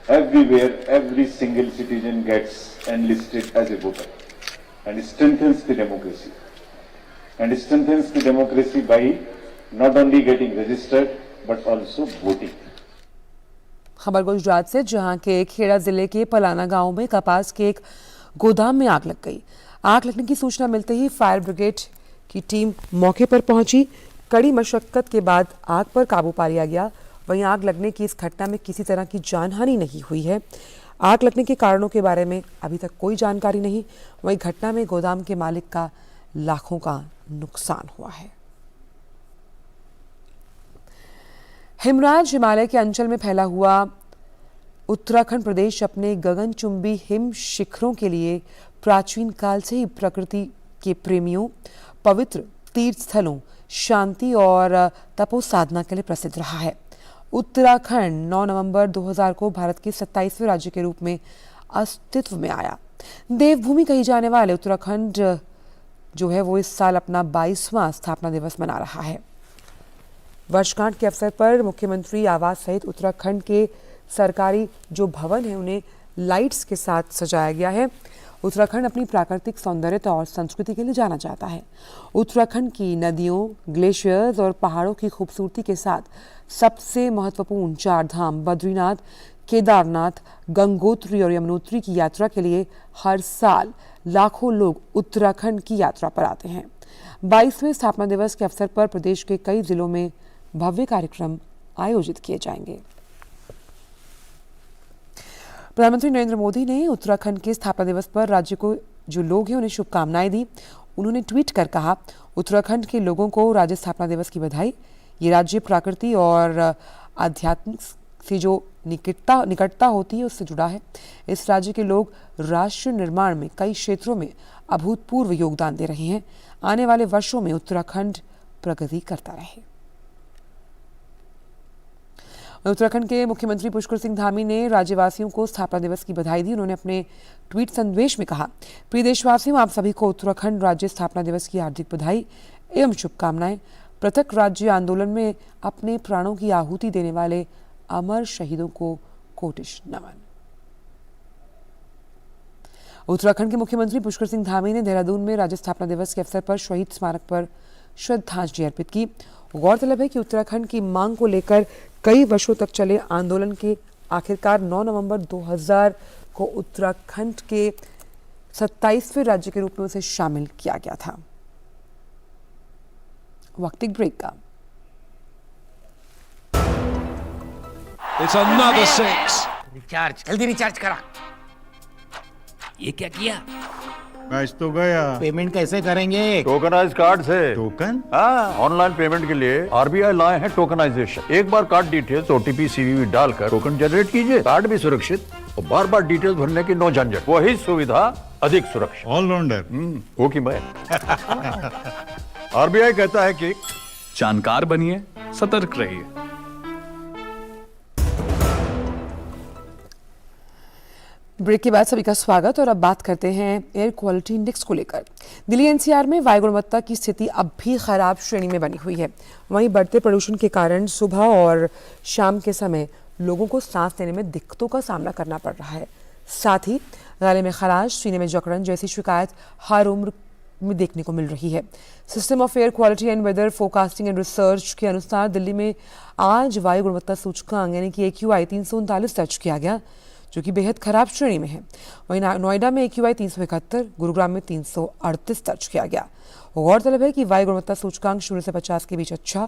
everywhere, every single citizen gets enlisted as a voter and strengthens the democracy. And strengthens the democracy by not only getting registered but also voting. खबर गुजरात से, जहां के खेड़ा जिले के पलाना गांव में कपास के एक गोदाम में आग लग गई। आग लगने की सूचना मिलते ही फायर ब्रिगेड की टीम मौके पर पहुंची। कड़ी मशक्कत के बाद आग पर काबू पा लिया गया। वहीं आग लगने की इस घटना में किसी तरह की जानहानि नहीं हुई है। आग लगने के कारणों के बारे में अभी तक कोई जानकारी नहीं। वहीं घटना में गोदाम के मालिक का लाखों का नुकसान हुआ है। हिमराज हिमालय के अंचल में फैला हुआ उत्तराखंड प्रदेश अपने गगनचुंबी हिम शिखरों के लिए प्राचीन काल से ही प्रकृति के प्रेमियों, पवित्र तीर्थ स्थलों, शांति और तपो साधना के लिए प्रसिद्ध रहा है। उत्तराखंड 9 नवंबर 2000 को भारत के 27वें राज्य के रूप में अस्तित्व में आया। देवभूमि कही जाने वाले उत्तराखंड जो है वो इस साल अपना 22वां स्थापना दिवस मना रहा है। वर्षगांठ के अवसर पर मुख्यमंत्री आवास सहित उत्तराखंड के सरकारी जो भवन है उन्हें लाइट्स के साथ सजाया गया है। उत्तराखंड अपनी प्राकृतिक सौंदर्यता और संस्कृति के लिए जाना जाता है। उत्तराखंड की नदियों, ग्लेशियर्स और पहाड़ों की खूबसूरती के साथ सबसे महत्वपूर्ण 4 धाम बद्रीनाथ, केदारनाथ, गंगोत्री और यमुनोत्री की यात्रा के लिए हर साल लाखों लोग उत्तराखंड की यात्रा पर आते हैं। 22वें स्थापना दिवस के अवसर पर प्रदेश के कई जिलों में भव्य कार्यक्रम आयोजित किए जाएंगे। प्रधानमंत्री नरेंद्र मोदी ने उत्तराखंड के स्थापना दिवस पर राज्य को जो लोग हैं उन्हें शुभकामनाएं दी। उन्होंने ट्वीट कर कहा, उत्तराखंड के लोगों को राज्य स्थापना दिवस की बधाई। ये राज्य प्रकृति और आध्यात्म से जो निकटता होती है उससे जुड़ा है। इस राज्य के लोग राष्ट्र निर्माण में कई क्षेत्रों में अभूतपूर्व योगदान दे रहे हैं। आने वाले वर्षों में उत्तराखंड प्रगति करता रहे। उत्तराखंड के मुख्यमंत्री पुष्कर सिंह धामी ने राज्यवासियों को स्थापना दिवस की बधाई दी। उन्होंने अपने ट्वीट संदेश में कहा, प्रिय देशवासियों, आप सभी को उत्तराखंड राज्य स्थापना दिवस की हार्दिक बधाई एवं शुभकामनाएं। पृथक राज्य आंदोलन में अपने प्राणों की आहुति देने वाले अमर शहीदों को कोटिश नमन। उत्तराखंड के मुख्यमंत्री पुष्कर सिंह धामी ने देहरादून में राज्य स्थापना दिवस के अवसर पर शहीद स्मारक पर श्रद्धांजलि अर्पित की। गौरतलब है कि उत्तराखंड की मांग को लेकर कई वर्षों तक चले आंदोलन के आखिरकार 9 नवंबर 2000 को उत्तराखंड के 27वें राज्य के रूप में उसे शामिल किया गया था। वक्त एक ब्रेक का। It's another 6. रिचार्ज जल्दी रिचार्ज करा। ये क्या किया? मैच तो गया। पेमेंट कैसे करेंगे? टोकनाइज कार्ड से। टोकन? हाँ, ऑनलाइन पेमेंट के लिए आरबीआई लाए हैं टोकनाइजेशन। एक बार कार्ड डिटेल्स, ओटीपी, सीवीवी डालकर टोकन जनरेट कीजिए। कार्ड भी सुरक्षित और बार बार डिटेल्स भरने की नो झंझट। वही सुविधा अधिक सुरक्षित। ऑलराउंडर। वो की मैं। आरबीआई कहता है कि जानकार बनिए, सतर्क रहिए। ब्रेक के बाद सभी का स्वागत और अब बात करते हैं एयर क्वालिटी इंडेक्स को लेकर। दिल्ली एनसीआर में वायु गुणवत्ता की स्थिति अब भी खराब श्रेणी में बनी हुई है। वहीं बढ़ते प्रदूषण के कारण सुबह और शाम के समय लोगों को सांस लेने में दिक्कतों का सामना करना पड़ रहा है। साथ ही गले में खराश, सीने में जकड़न जैसी शिकायत हर उम्र में देखने को मिल रही है। System of air quality and weather forecasting and research के अनुसार दिल्ली में आज वायु गुणवत्ता सूचकांक यानी कि AQI 339 दर्ज किया गया, जो कि बेहद खराब श्रेणी में है। वहीं नोएडा में AQI 371, गुरुग्राम में 338 दर्ज किया गया। गौरतलब है कि वायु गुणवत्ता सूचकांक 0 से 50 के बीच अच्छा,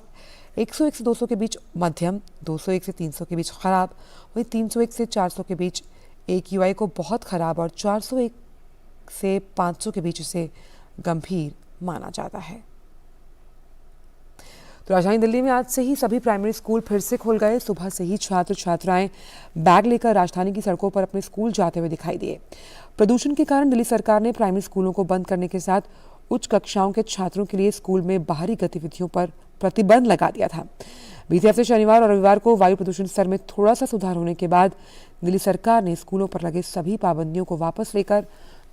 101 से 200 के बीच मध्यम, 201 से 300 के बीच खराब, वहीं 301 से 400 के बीच AQI को बहुत खराब और 401 से 500 के बीच इसे गंभीर माना जाता है। तो राजधानी दिल्ली में आज से ही सभी प्राइमरी स्कूल फिर से खुल गए। सुबह से ही छात्र छात्राएं बैग लेकर राजधानी की सड़कों पर अपने स्कूल जाते हुए दिखाई दिए। प्रदूषण के कारण दिल्ली सरकार ने प्राइमरी स्कूलों को बंद करने के साथ उच्च कक्षाओं के छात्रों के लिए स्कूल में बाहरी गतिविधियों पर प्रतिबंध लगा दिया था। बीते हफ्ते शनिवार और रविवार को वायु प्रदूषण स्तर में थोड़ा सा सुधार होने के बाद दिल्ली सरकार ने स्कूलों पर लगे सभी पाबंदियों को वापस लेकर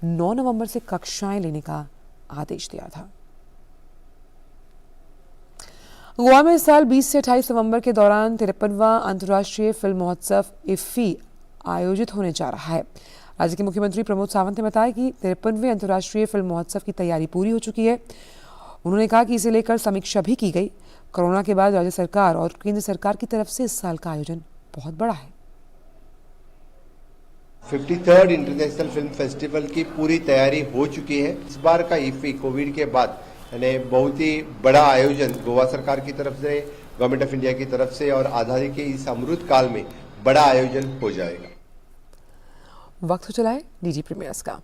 9 नवंबर से कक्षाएं लेने का आदेश दिया था। गोवा में इस साल 20 से 28 नवंबर के दौरान 53वां अंतर्राष्ट्रीय फिल्म महोत्सव इफ्फी आयोजित होने जा रहा है। राज्य के मुख्यमंत्री प्रमोद सावंत ने बताया कि 53वें अंतर्राष्ट्रीय फिल्म महोत्सव की तैयारी पूरी हो चुकी है। उन्होंने कहा कि इसे लेकर समीक्षा भी की गई। कोरोना के बाद राज्य सरकार और केंद्र सरकार की तरफ से इस साल का आयोजन बहुत बड़ा है। 53rd इंटरनेशनल फिल्म फेस्टिवल की पूरी तैयारी हो चुकी है। इस बार का इफ्फी कोविड के बाद यानी बहुत ही बड़ा आयोजन गोवा सरकार की तरफ से, गवर्नमेंट ऑफ इंडिया की तरफ से और आज़ादी के इस अमृत काल में बड़ा आयोजन हो जाएगा। वक्त हो चला है डीडी प्रीमियर्स का।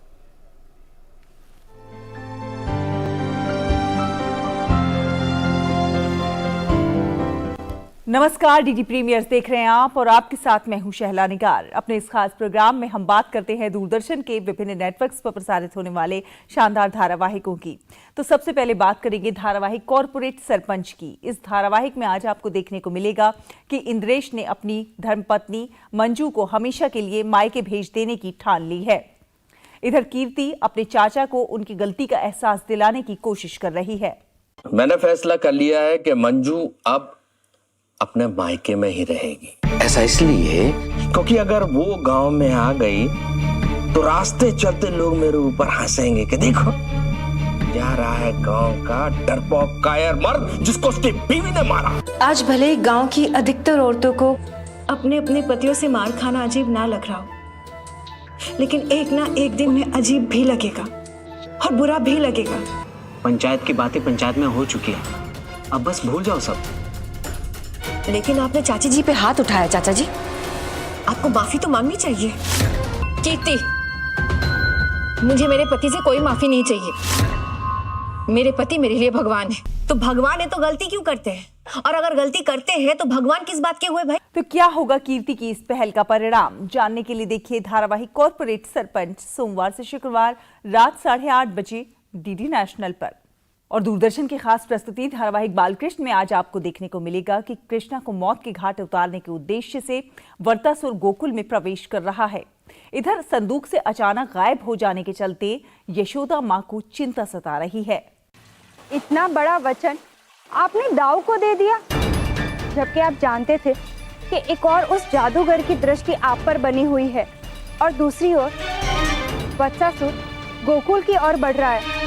नमस्कार, डीडी प्रीमियर्स देख रहे हैं आप और आपके साथ मैं हूं शहला निगार। अपने इस खास प्रोग्राम में हम बात करते हैं दूरदर्शन के विभिन्न नेटवर्क्स पर प्रसारित होने वाले शानदार धारावाहिकों की। तो सबसे पहले बात करेंगे धारावाहिक कॉर्पोरेट सरपंच की। इस धारावाहिक में आज आपको देखने को मिलेगा कि इंद्रेश ने अपनी धर्मपत्नी मंजू को हमेशा के लिए मायके भेज देने की ठान ली है। इधर कीर्ति अपने चाचा को उनकी गलती का एहसास दिलाने की कोशिश कर रही है। मैंने फैसला कर लिया है कि मंजू अब अपने मायके में ही रहेगी। ऐसा इसलिए क्योंकि अगर वो गांव में आ गई तो रास्ते चलते लोग मेरे ऊपर हंसेंगे कि देखो जा रहा है गांव का डरपोक कायर मर्द जिसको उसकी बीवी ने मारा। आज भले ही गांव की अधिकतर औरतों को अपने अपने पतियों से मार खाना अजीब ना लग रहा हो, लेकिन एक ना एक दिन उन्हें अजीब भी लगेगा और बुरा भी लगेगा। पंचायत की बातें पंचायत में हो चुकी है, अब बस भूल जाओ सब। लेकिन आपने चाची जी पे हाथ उठाया। चाचा जी, आपको माफी तो मांगनी चाहिए। कीर्ति, मुझे मेरे पति से कोई माफी नहीं चाहिए। मेरे पति मेरे लिए भगवान है। तो भगवान है तो गलती क्यों करते हैं? और अगर गलती करते हैं तो भगवान किस बात के हुए भाई? तो क्या होगा कीर्ति की इस पहल का परिणाम? जानने के लिए देखिए धारावाहिक कॉर्पोरेट सरपंच सोमवार से शुक्रवार रात 8:30 बजे डीडी नेशनल पर। और दूरदर्शन की खास प्रस्तुति धारावाहिक बालकृष्ण में आज आपको देखने को मिलेगा कि कृष्णा को मौत के घाट उतारने के उद्देश्य से वर्तासुर गोकुल में प्रवेश कर रहा है। इधर संदूक से अचानक गायब हो जाने के चलते यशोदा मां को चिंता सता रही है। इतना बड़ा वचन आपने दाऊ को दे दिया, जबकि आप जानते थे कि एक और उस जादूगर की दृष्टि आप पर बनी हुई है और दूसरी ओर वत्सासुर गोकुल की ओर बढ़ रहा है।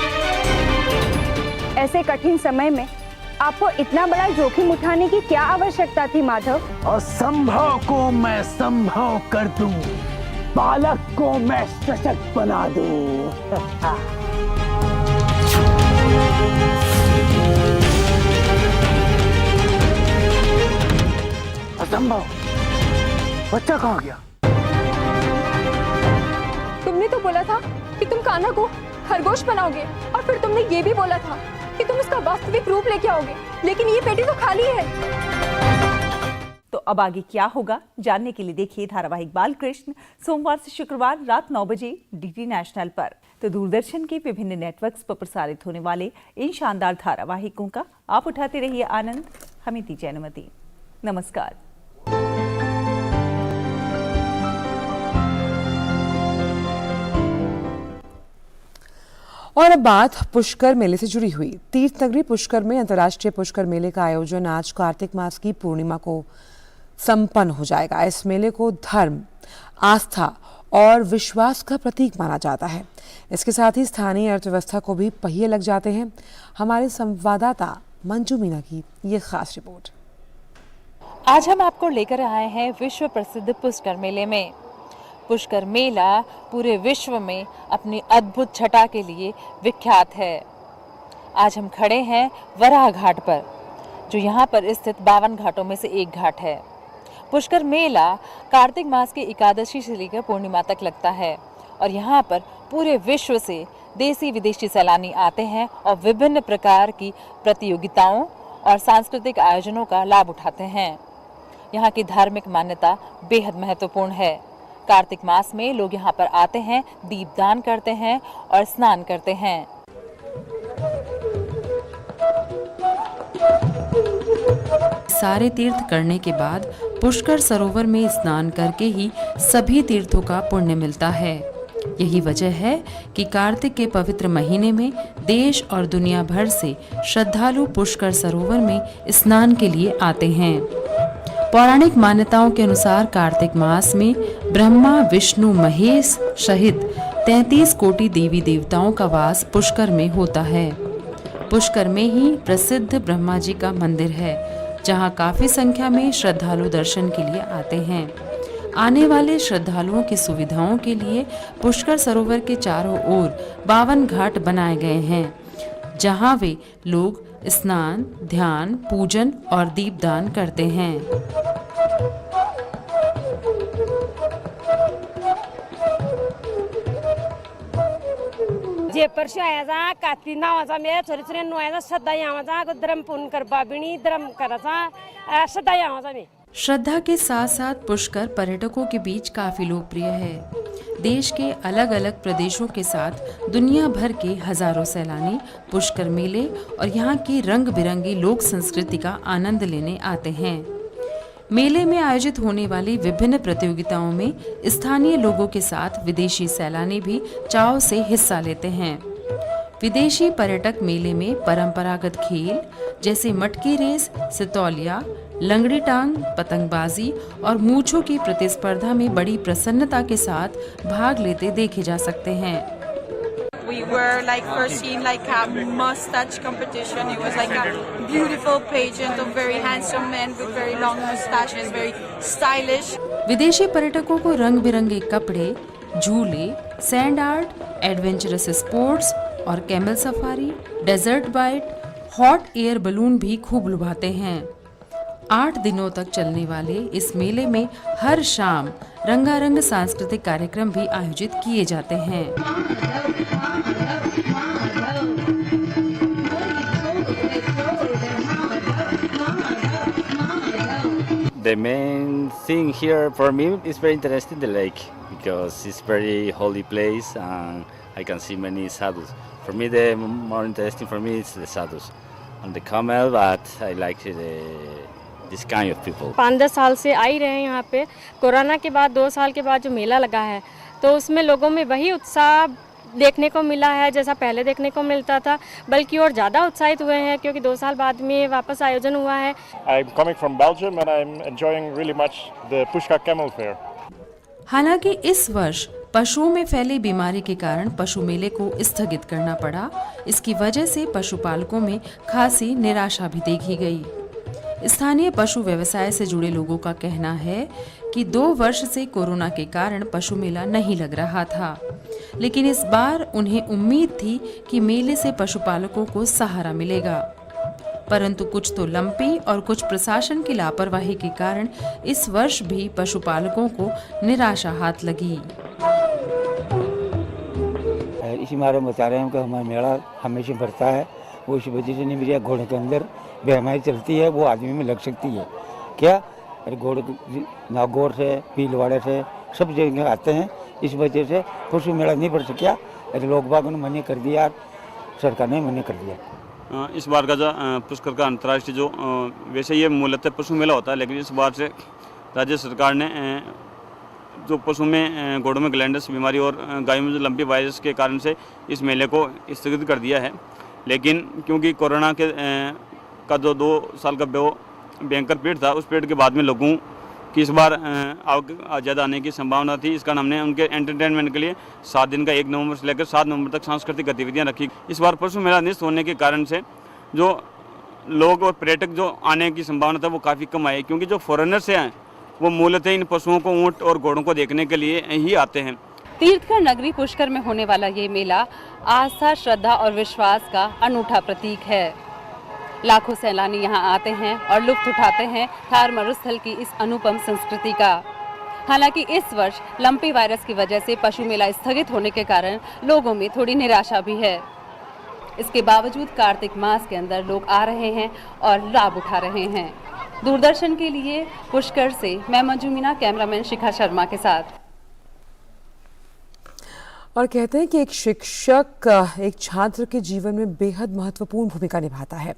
ऐसे कठिन समय में आपको इतना बड़ा जोखिम उठाने की क्या आवश्यकता थी माधव? असंभव को मैं संभव कर दूं, बालक को मैं सशक्त बना दूं। असंभव? बच्चा कहाँ गया? तुमने तो बोला था कि तुम कान्हा को खरगोश बनाओगे और फिर तुमने ये भी बोला था कि तुम उसका वास्तविक रूप लेके आओगे, लेकिन ये पेटी तो खाली है। तो अब आगे क्या होगा जानने के लिए देखिए धारावाहिक बालकृष्ण सोमवार से शुक्रवार रात 9 बजे डीडी नेशनल पर। तो दूरदर्शन के विभिन्न नेटवर्क्स पर प्रसारित होने वाले इन शानदार धारावाहिकों का आप उठाते रहिए आनंद। हमें दीजिए अनुमति। नमस्कार। और अब बात पुष्कर मेले से जुड़ी हुई। तीर्थ नगरी पुष्कर में अंतर्राष्ट्रीय पुष्कर मेले का आयोजन आज कार्तिक मास की पूर्णिमा को संपन्न हो जाएगा। इस मेले को धर्म, आस्था और विश्वास का प्रतीक माना जाता है। इसके साथ ही स्थानीय अर्थव्यवस्था को भी पहिए लग जाते हैं। हमारे संवाददाता मंजू मीना की ये खास रिपोर्ट। आज हम आपको लेकर आए हैं विश्व प्रसिद्ध पुष्कर मेले में। पुष्कर मेला पूरे विश्व में अपनी अद्भुत छटा के लिए विख्यात है। आज हम खड़े हैं वराह घाट पर, जो यहाँ पर स्थित 52 घाटों में से एक घाट है। पुष्कर मेला कार्तिक मास की एकादशी से लेकर पूर्णिमा तक लगता है और यहाँ पर पूरे विश्व से देसी विदेशी सैलानी आते हैं और विभिन्न प्रकार की प्रतियोगिताओं और सांस्कृतिक आयोजनों का लाभ उठाते हैं। यहाँ की धार्मिक मान्यता बेहद महत्वपूर्ण है। कार्तिक मास में लोग यहाँ पर आते हैं, दीपदान करते हैं और स्नान करते हैं। सारे तीर्थ करने के बाद पुष्कर सरोवर में स्नान करके ही सभी तीर्थों का पुण्य मिलता है। यही वजह है कि कार्तिक के पवित्र महीने में देश और दुनिया भर से श्रद्धालु पुष्कर सरोवर में स्नान के लिए आते हैं। पौराणिक मान्यताओं के अनुसार कार्तिक मास में ब्रह्मा, विष्णु, महेश सहित 33 कोटि देवी देवताओं का वास पुष्कर में होता है। पुष्कर में ही प्रसिद्ध ब्रह्मा जी का मंदिर है, जहां काफी संख्या में श्रद्धालु दर्शन के लिए आते हैं। आने वाले श्रद्धालुओं की सुविधाओं के लिए पुष्कर सरोवर के चारों ओर 52 घाट बनाए गए हैं, जहां वे लोग स्नान, ध्यान, पूजन और दीपदान करते हैं। जे परशु आयाचा काती नावाचा मे थोडे थोडे नुआयचा सदा यावाचा धर्म पूर्ण कर बाबिणी धर्म कराचा सदा यावाचा मे। श्रद्धा के साथ साथ पुष्कर पर्यटकों के बीच काफी लोकप्रिय है। देश के अलग अलग प्रदेशों के साथ दुनिया भर के हजारों सैलानी पुष्कर मेले और यहाँ की रंग बिरंगी लोक संस्कृति का आनंद लेने आते हैं। मेले में आयोजित होने वाली विभिन्न प्रतियोगिताओं में स्थानीय लोगों के साथ विदेशी सैलानी भी चाव से हिस्सा लेते हैं। विदेशी पर्यटक मेले में परंपरागत खेल जैसे मटकी रेस, सितौलिया, लंगड़ी टांग, पतंगबाजी और मूंछों की प्रतिस्पर्धा में बड़ी प्रसन्नता के साथ भाग लेते देखे जा सकते हैं। We were like first seen like a mustache competition. It was like a beautiful pageant of very handsome men with very long mustaches, very stylish. विदेशी पर्यटकों को रंग बिरंगे कपड़े, झूले, सैंड आर्ट, एडवेंचरस स्पोर्ट्स और camel safari, desert bite, hot air balloon भी खूब लुभाते हैं। 8 दिनों तक चलने वाले इस मेले में हर शाम रंगारंग सांस्कृतिक कार्यक्रम भी आयोजित किए जाते हैं। The main thing here for me is very interesting, the lake, because it's very holy place and I can see many sadhus. For me, the more interesting for me is the sadhus and the camel, but I like this kind of people. 5-10 साल से आ ही रहे हैं यहाँ पे। Corona के बाद 2 साल के बाद जो मेला लगा है, तो उसमें लोगों में वही उत्साह देखने को मिला है जैसा पहले देखने को मिलता था, बल्कि और ज़्यादा उत्साहित हुए हैं क्योंकि 2 साल बाद में वापस आयोजन हुआ है। I'm coming from Belgium and I'm enjoying really much the Pushkar Camel Fair. हालांकि इस वर्ष पशुओं में फैली बीमारी के कारण पशु मेले को स्थगित करना पड़ा। इसकी वजह से पशुपालकों में खासी निराशा भी देखी गई। स्थानीय पशु व्यवसाय से जुड़े लोगों का कहना है कि 2 वर्ष से कोरोना के कारण पशु मेला नहीं लग रहा था, लेकिन इस बार उन्हें उम्मीद थी कि मेले से पशुपालकों को सहारा मिलेगा। परंतु कुछ तो लंपी और कुछ प्रशासन की लापरवाही के कारण इस वर्ष भी पशुपालकों को निराशा हाथ लगी। इसी मारे बता रहे हैं कि हमारा मेला हमेशा बढ़ता है, वो इस वजह से नहीं मिला। घोड़े के अंदर बेहमारी चलती है, वो आदमी में लग सकती है क्या? अरे घोड़े नागौर से, भीलवाड़े से सब जगह आते हैं, इस वजह से पशु मेला नहीं बढ़ सका। अरे लोग बागों ने मना कर दिया, सरकार ने मना कर दिया। इस बार का जो पुष्कर का अंतर्राष्ट्रीय जो वैसे ये मूलतः पशु मेला होता है, लेकिन इस बार से राज्य सरकार ने जो पशु में घोड़ों में ग्लैंडस बीमारी और गायों में जो लंपी वायरस के कारण से इस मेले को स्थगित कर दिया है। लेकिन क्योंकि कोरोना का जो 2 साल का भयंकर पीरियड था, उस पीरियड के बाद में लोगों की इस बार ज़्यादा आने की संभावना थी। इस कारण हमने उनके एंटरटेनमेंट के लिए 7 दिन का 1 नवंबर से लेकर 7 नवंबर तक सांस्कृतिक गतिविधियां रखी। इस बार पशु मेला निरस्त होने के कारण से जो लोग और पर्यटक जो आने की संभावना था वो काफ़ी कम आई, क्योंकि जो फॉरेनर्स हैं वो मूलतः इन पशुओं को, ऊँट और घोड़ों को देखने के लिए ही आते हैं। तीर्थकर नगरी पुष्कर में होने वाला ये मेला आस्था, श्रद्धा और विश्वास का अनूठा प्रतीक है। लाखों सैलानी यहाँ आते हैं और लुत्फ उठाते हैं थार मरुस्थल की इस अनुपम संस्कृति का। हालांकि इस वर्ष लंपी वायरस की वजह से पशु मेला स्थगित होने के कारण लोगों में थोड़ी निराशा भी है। इसके बावजूद कार्तिक मास के अंदर लोग आ रहे हैं और लाभ उठा रहे हैं। दूरदर्शन के लिए पुष्कर से मैं मंजू मीना, कैमरामैन शिखा शर्मा के साथ। और कहते हैं कि एक शिक्षक एक छात्र के जीवन में बेहद महत्वपूर्ण भूमिका निभाता है।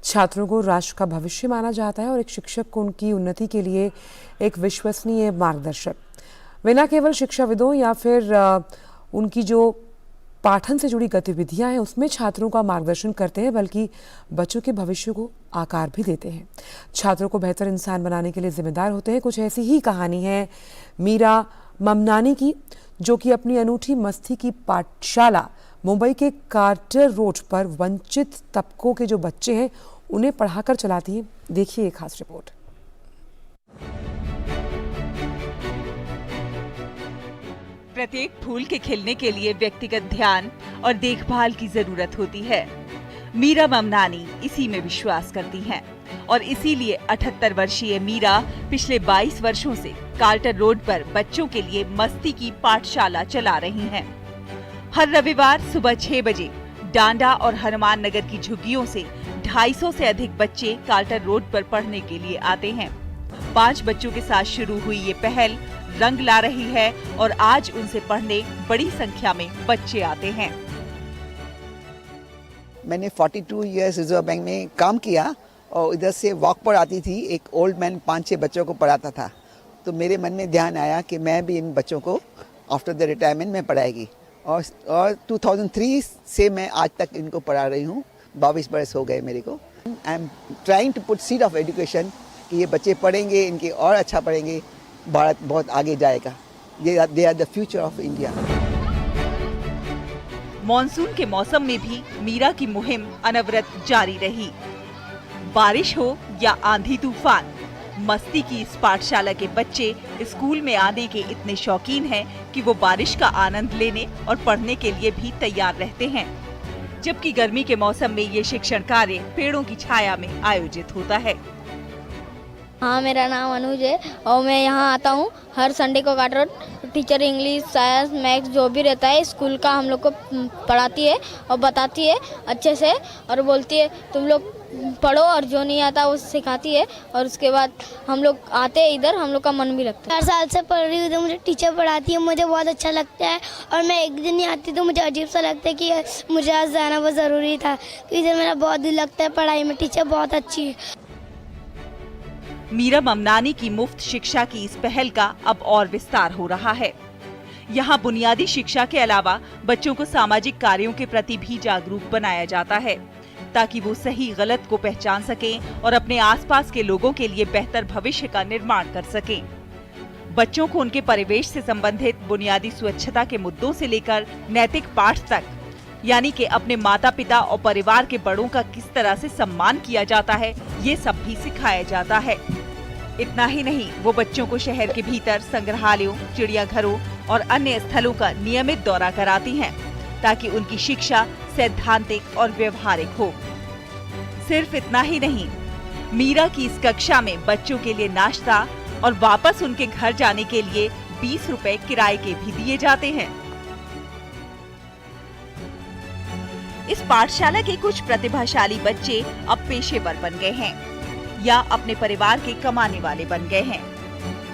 छात्रों को राष्ट्र का भविष्य माना जाता है और एक शिक्षक को उनकी उन्नति के लिए एक विश्वसनीय मार्गदर्शक, वे न केवल शिक्षाविदों या फिर उनकी जो पाठन से जुड़ी गतिविधियां हैं उसमें छात्रों का मार्गदर्शन करते हैं, बल्कि बच्चों के भविष्य को आकार भी देते हैं। छात्रों को बेहतर इंसान बनाने के लिए जिम्मेदार होते हैं। कुछ ऐसी ही कहानी है मीरा ममनानी की, जो कि अपनी अनूठी मस्ती की पाठशाला मुंबई के कार्टर रोड पर वंचित तबकों के जो बच्चे हैं उन्हें पढ़ाकर चलाती है। देखिए एक खास रिपोर्ट। प्रत्येक फूल के खिलने के लिए व्यक्तिगत ध्यान और देखभाल की जरूरत होती है। मीरा ममनानी इसी में विश्वास करती हैं और इसीलिए 78 वर्षीय मीरा पिछले 22 वर्षों से कार्टर रोड पर बच्चों के लिए मस्ती की पाठशाला चला रही हैं। हर रविवार सुबह 6 बजे डांडा और हनुमान नगर की झुग्गियों से 250 से अधिक बच्चे कार्टर रोड पर पढ़ने के लिए आते हैं। 5 बच्चों के साथ शुरू हुई ये पहल रंग ला रही है और आज उनसे पढ़ने बड़ी संख्या में बच्चे आते हैं। मैंने 42 इयर्स रिजर्व बैंक में काम किया और इधर से वॉक पर आती थी। एक ओल्ड मैन 5-6 बच्चों को पढ़ाता था, तो मेरे मन में ध्यान आया कि मैं भी इन बच्चों को आफ्टर द रिटायरमेंट में पढ़ाएगी। और 2003 से मैं आज तक इनको पढ़ा रही हूँ। 22 बरस हो गए मेरे को। I am trying to put seed of education कि ये बच्चे पढ़ेंगे, इनके और अच्छा पढ़ेंगे, भारत बहुत आगे जाएगा। They are the future of India. Monsoon के मौसम में भी मीरा की मुहिम अनवरत जारी रही। बारिश हो या आंधी तूफान, मस्ती की इस पाठशाला के बच्चे स्कूल में आने के इतने शौकीन हैं कि वो बारिश का आनंद लेने और पढ़ने के लिए भी तैयार रहते हैं। जबकि गर्मी के मौसम में ये शिक्षण कार्य पेड़ों की छाया में आयोजित होता है। हाँ, मेरा नाम अनुज है और मैं यहाँ आता हूँ हर संडे को। कार्टर टीचर इंग्लिश, साइंस, मैथ्स जो भी रहता है स्कूल का हम लोग को पढ़ाती है और बताती है अच्छे से, और बोलती है तुम लोग पढ़ो, और जो नहीं आता वो सिखाती है। और उसके बाद हम लोग आते हैं इधर, हम लोग का मन भी लगता है। 4 साल से पढ़ रही हूँ, तो मुझे टीचर पढ़ाती है, मुझे बहुत अच्छा लगता है। और मैं एक दिन नहीं आती तो मुझे अजीब सा लगता है कि मुझे आज जाना बहुत ज़रूरी था, क्योंकि इधर मेरा बहुत दिल लगता है पढ़ाई में। टीचर बहुत अच्छी है। मीरा ममनानी की मुफ्त शिक्षा की इस पहल का अब और विस्तार हो रहा है। यहाँ बुनियादी शिक्षा के अलावा बच्चों को सामाजिक कार्यों के प्रति भी जागरूक बनाया जाता है, ताकि वो सही गलत को पहचान सकें और अपने आसपास के लोगों के लिए बेहतर भविष्य का निर्माण कर सकें। बच्चों को उनके परिवेश से संबंधित बुनियादी स्वच्छता के मुद्दों से लेकर नैतिक पाठ तक, यानी कि अपने माता पिता और परिवार के बड़ों का किस तरह से सम्मान किया जाता है, ये सब भी सिखाया जाता है। इतना ही नहीं, वो बच्चों को शहर के भीतर संग्रहालयों, चिड़ियाघरों और अन्य स्थलों का नियमित दौरा कराती हैं, ताकि उनकी शिक्षा सैद्धांतिक और व्यवहारिक हो। सिर्फ इतना ही नहीं, मीरा की इस कक्षा में बच्चों के लिए नाश्ता और वापस उनके घर जाने के लिए 20 रुपए किराए के भी दिए जाते हैं। इस पाठशाला के कुछ प्रतिभाशाली बच्चे अब पेशेवर बन गए हैं या अपने परिवार के कमाने वाले बन गए हैं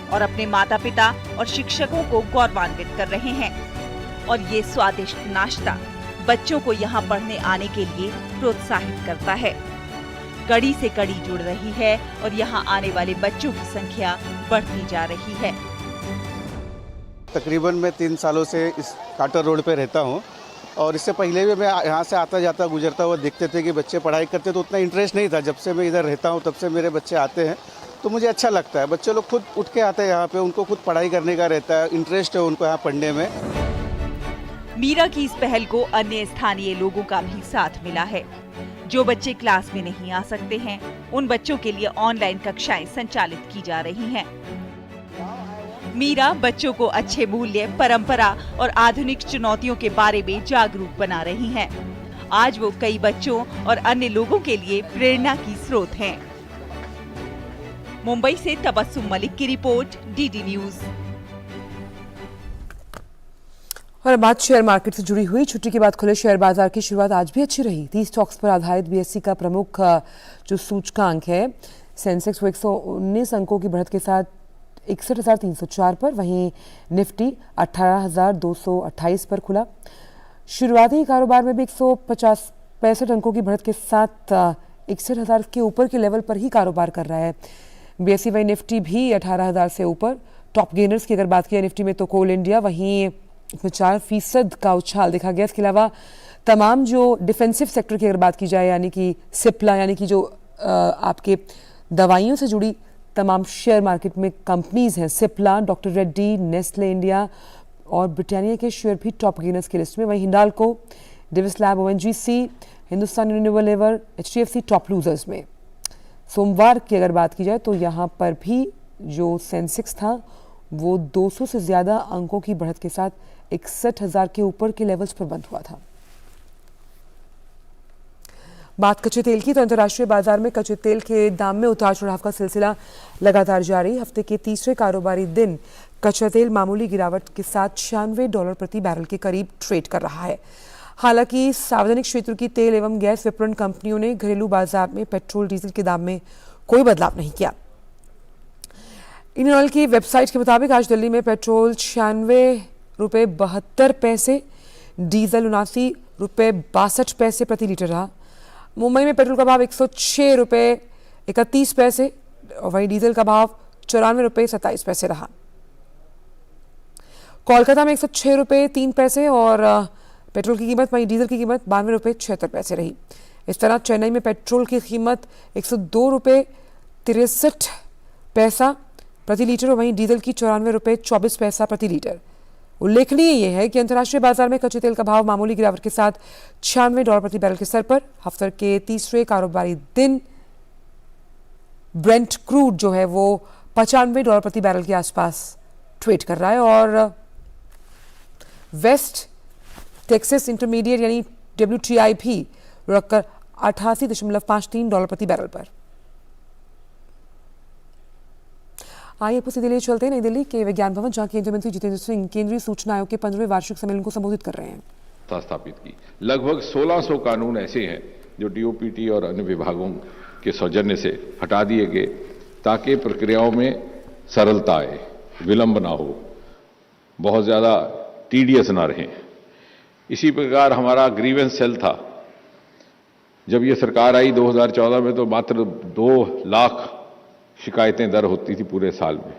और अपने माता पिता और शिक्षकों को गौरवान्वित कर रहे हैं। और ये स्वादिष्ट नाश्ता बच्चों को यहाँ पढ़ने आने के लिए प्रोत्साहित करता है। कड़ी से कड़ी जुड़ रही है और यहाँ आने वाले बच्चों की संख्या बढ़ती जा रही है। तकरीबन मैं 3 सालों से इस काटर रोड पे रहता हूँ और इससे पहले भी मैं यहाँ से आता जाता गुजरता हुआ देखते थे कि बच्चे पढ़ाई करते, तो उतना इंटरेस्ट नहीं था। जब से मैं इधर रहता हूँ तब से मेरे बच्चे आते हैं तो मुझे अच्छा लगता है। बच्चे लोग खुद उठ के आते हैं यहाँ पे, उनको खुद पढ़ाई करने का रहता है, इंटरेस्ट है उनको यहाँ पढ़ने में। मीरा की इस पहल को अन्य स्थानीय लोगों का भी साथ मिला है। जो बच्चे क्लास में नहीं आ सकते हैं, उन बच्चों के लिए ऑनलाइन कक्षाएं संचालित की जा रही हैं। मीरा बच्चों को अच्छे मूल्य, परंपरा और आधुनिक चुनौतियों के बारे में जागरूक बना रही हैं। आज वो कई बच्चों और अन्य लोगों के लिए प्रेरणा की स्रोत हैं। मुंबई से तबस्सुम मलिक की रिपोर्ट, डीडी न्यूज। और बात शेयर मार्केट से जुड़ी हुई। छुट्टी के बाद खुले शेयर बाजार की शुरुआत आज भी अच्छी रही। 30 स्टॉक्स पर आधारित बीएसई का प्रमुख जो सूचकांक है सेंसेक्स, वो 119 अंकों की बढ़त के साथ 61,304 पर, वहीं निफ्टी 18,228 पर खुला। शुरुआती कारोबार में भी 165 अंकों की बढ़त के साथ 61,000 के ऊपर के लेवल पर ही कारोबार कर रहा है बीएसई। वहीं निफ्टी भी 18,000 से ऊपर। टॉप गेनर्स की अगर बात की निफ्टी में तो कोल इंडिया, वहीं 4% का उछाल देखा गया। इसके अलावा तमाम जो डिफेंसिव सेक्टर की अगर बात की जाए, यानी कि सिप्ला, यानी कि जो आपके दवाइयों से जुड़ी तमाम शेयर मार्केट में कंपनीज हैं, Cipla, doctor Reddy, Nestle India और ब्रिटानिया के शेयर भी टॉप गेनर्स की लिस्ट में। वहीं Hindalco, Divis lab, ONGC, Hindustan Unilever, HDFC top losers में। सोमवार की अगर बात की जाए तो यहाँ पर भी जो सेंसेक्स था वो 200 से ज़्यादा अंकों की बढ़त के साथ 61,000 के ऊपर के लेवल्स पर बंद हुआ था। बात कच्चे तेल की तो अंतर्राष्ट्रीय बाजार में कच्चे तेल के दाम में उतार चढ़ाव का सिलसिला लगातार जारी। हफ्ते के तीसरे कारोबारी दिन कच्चा तेल मामूली गिरावट के साथ $96 प्रति बैरल के करीब ट्रेड कर रहा है। हालांकि सार्वजनिक क्षेत्र की तेल एवं गैस विपणन कंपनियों ने घरेलू बाजार में पेट्रोल डीजल के दाम में कोई बदलाव नहीं किया। इंडियन ऑयल की वेबसाइट के मुताबिक आज दिल्ली में पेट्रोल ₹96.72, डीजल ₹79.62 प्रति लीटर रहा। मुंबई में पेट्रोल का भाव ₹106.31 और वहीं डीजल का भाव ₹94.27 रहा। कोलकाता में ₹106.03 और पेट्रोल की कीमत, वहीं डीजल की कीमत ₹92.76 रही। इस तरह चेन्नई में पेट्रोल की कीमत ₹102.63 प्रति लीटर और वहीं डीजल की ₹94.24 प्रति लीटर। उल्लेखनीय यह है कि अंतर्राष्ट्रीय बाजार में कच्चे तेल का भाव मामूली गिरावट के साथ $96 प्रति बैरल के स्तर पर। हफ्ते के तीसरे कारोबारी दिन ब्रेंट क्रूड जो है वो $95 प्रति बैरल के आसपास ट्रेड कर रहा है और वेस्ट टेक्सास इंटरमीडिएट यानी WTI भी रखकर $88.53 प्रति बैरल पर। आइए आपको सीधे लिए चलते हैं नई दिल्ली के विज्ञान भवन, जहां केंद्रीय मंत्री जितेंद्र सिंह केंद्रीय सूचना आयोग के 15वें वार्षिक सम्मेलन को संबोधित कर रहे हैं। स्थापित की लगभग 1600 कानून ऐसे हैं जो डीओपीटी और अन्य विभागों के सौजन्य से हटा दिए गए ताकि प्रक्रियाओं में सरलता आए, विलंब ना हो, बहुत ज्यादा टीडियस ना रहे। इसी प्रकार हमारा ग्रीवेंस सेल था। जब ये सरकार आई 2014 में तो मात्र 2 लाख शिकायतें दर होती थी पूरे साल में।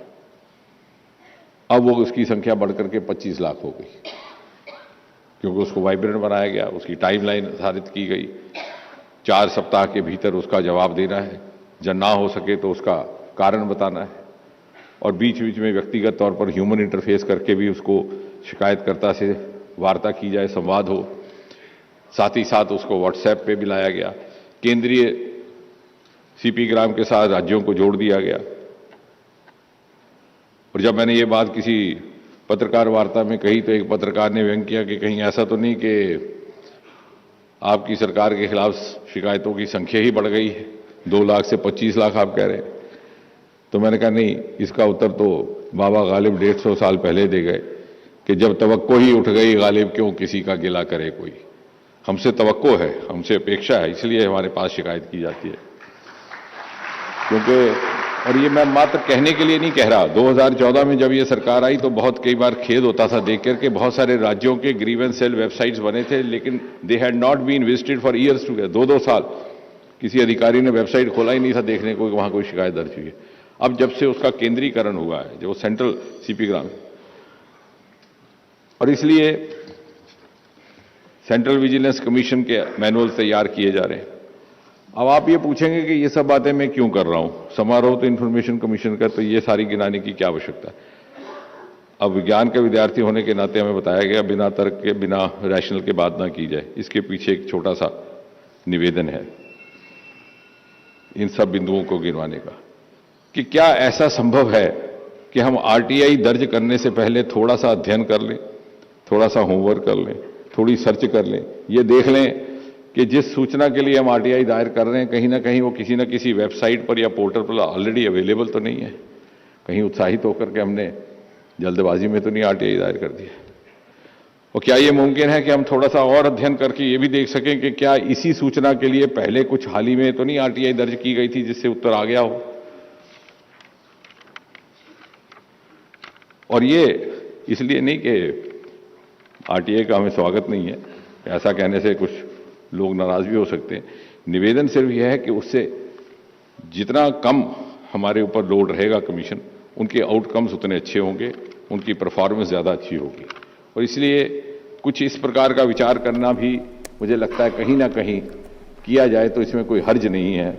अब वो उसकी संख्या बढ़कर के 25 लाख हो गई, क्योंकि उसको वाइब्रेंट बनाया गया, उसकी टाइमलाइन निर्धारित की गई। 4 सप्ताह के भीतर उसका जवाब देना है, जब ना हो सके तो उसका कारण बताना है और बीच बीच में व्यक्तिगत तौर पर ह्यूमन इंटरफेस करके भी उसको शिकायतकर्ता से वार्ता की जाए, संवाद हो। साथ ही साथ उसको व्हाट्सएप पे भी लाया गया। केंद्रीय सीपी ग्राम के साथ राज्यों को जोड़ दिया गया। और जब मैंने ये बात किसी पत्रकार वार्ता में कही तो एक पत्रकार ने व्यंग किया कि कहीं ऐसा तो नहीं कि आपकी सरकार के खिलाफ शिकायतों की संख्या ही बढ़ गई है, 2 लाख से 25 लाख आप कह रहे हैं। तो मैंने कहा नहीं, इसका उत्तर तो बाबा गालिब 150 साल पहले दे गए कि जब तवक्को ही उठ गई गालिब क्यों किसी का गिला करे कोई। हमसे तवक्को है, हमसे अपेक्षा है, इसलिए हमारे पास शिकायत की जाती है। क्योंकि और ये मैं मात्र कहने के लिए नहीं कह रहा, 2014 में जब ये सरकार आई तो बहुत कई बार खेद होता था देख करके, बहुत सारे राज्यों के ग्रीवेंस सेल वेबसाइट्स बने थे लेकिन they had not been visited for years together. 2-2 साल किसी अधिकारी ने वेबसाइट खोला ही नहीं था देखने को वहां कोई शिकायत दर्ज हुई है। अब जब से उसका केंद्रीकरण हुआ है, जो सेंट्रल सीपी ग्राम, और इसलिए सेंट्रल विजिलेंस कमीशन के मैनुअल तैयार किए जा रहे हैं। अब आप ये पूछेंगे कि ये सब बातें मैं क्यों कर रहा हूं, समारोह तो इंफॉर्मेशन कमीशन का, तो ये सारी गिनाने की क्या आवश्यकता है। अब विज्ञान के विद्यार्थी होने के नाते हमें बताया गया बिना तर्क के, बिना रैशनल के बात ना की जाए। इसके पीछे एक छोटा सा निवेदन है इन सब बिंदुओं को गिनवाने का, कि क्या ऐसा संभव है कि हम आरटीआई दर्ज करने से पहले थोड़ा सा अध्ययन कर लें, थोड़ा सा होमवर्क कर लें, थोड़ी सर्च कर लें, ये देख लें कि जिस सूचना के लिए हम आरटीआई दायर कर रहे हैं कहीं ना कहीं वो किसी न किसी वेबसाइट पर या पोर्टल पर ऑलरेडी अवेलेबल तो नहीं है। कहीं उत्साहित होकर के हमने जल्दबाजी में तो नहीं आरटीआई दायर कर दिया। और क्या ये मुमकिन है कि हम थोड़ा सा और अध्ययन करके ये भी देख सकें कि क्या इसी सूचना के लिए पहले कुछ हाल ही में तो नहीं आरटीआई दर्ज की गई थी जिससे उत्तर आ गया हो। और ये इसलिए नहीं कि आरटीआई का हमें स्वागत नहीं है, ऐसा कहने से कुछ लोग नाराज भी हो सकते हैं। निवेदन सिर्फ यह है कि उससे जितना कम हमारे ऊपर लोड रहेगा कमीशन, उनके आउटकम्स उतने अच्छे होंगे, उनकी परफॉर्मेंस ज़्यादा अच्छी होगी। और इसलिए कुछ इस प्रकार का विचार करना भी मुझे लगता है कहीं ना कहीं किया जाए तो इसमें कोई हर्ज नहीं है।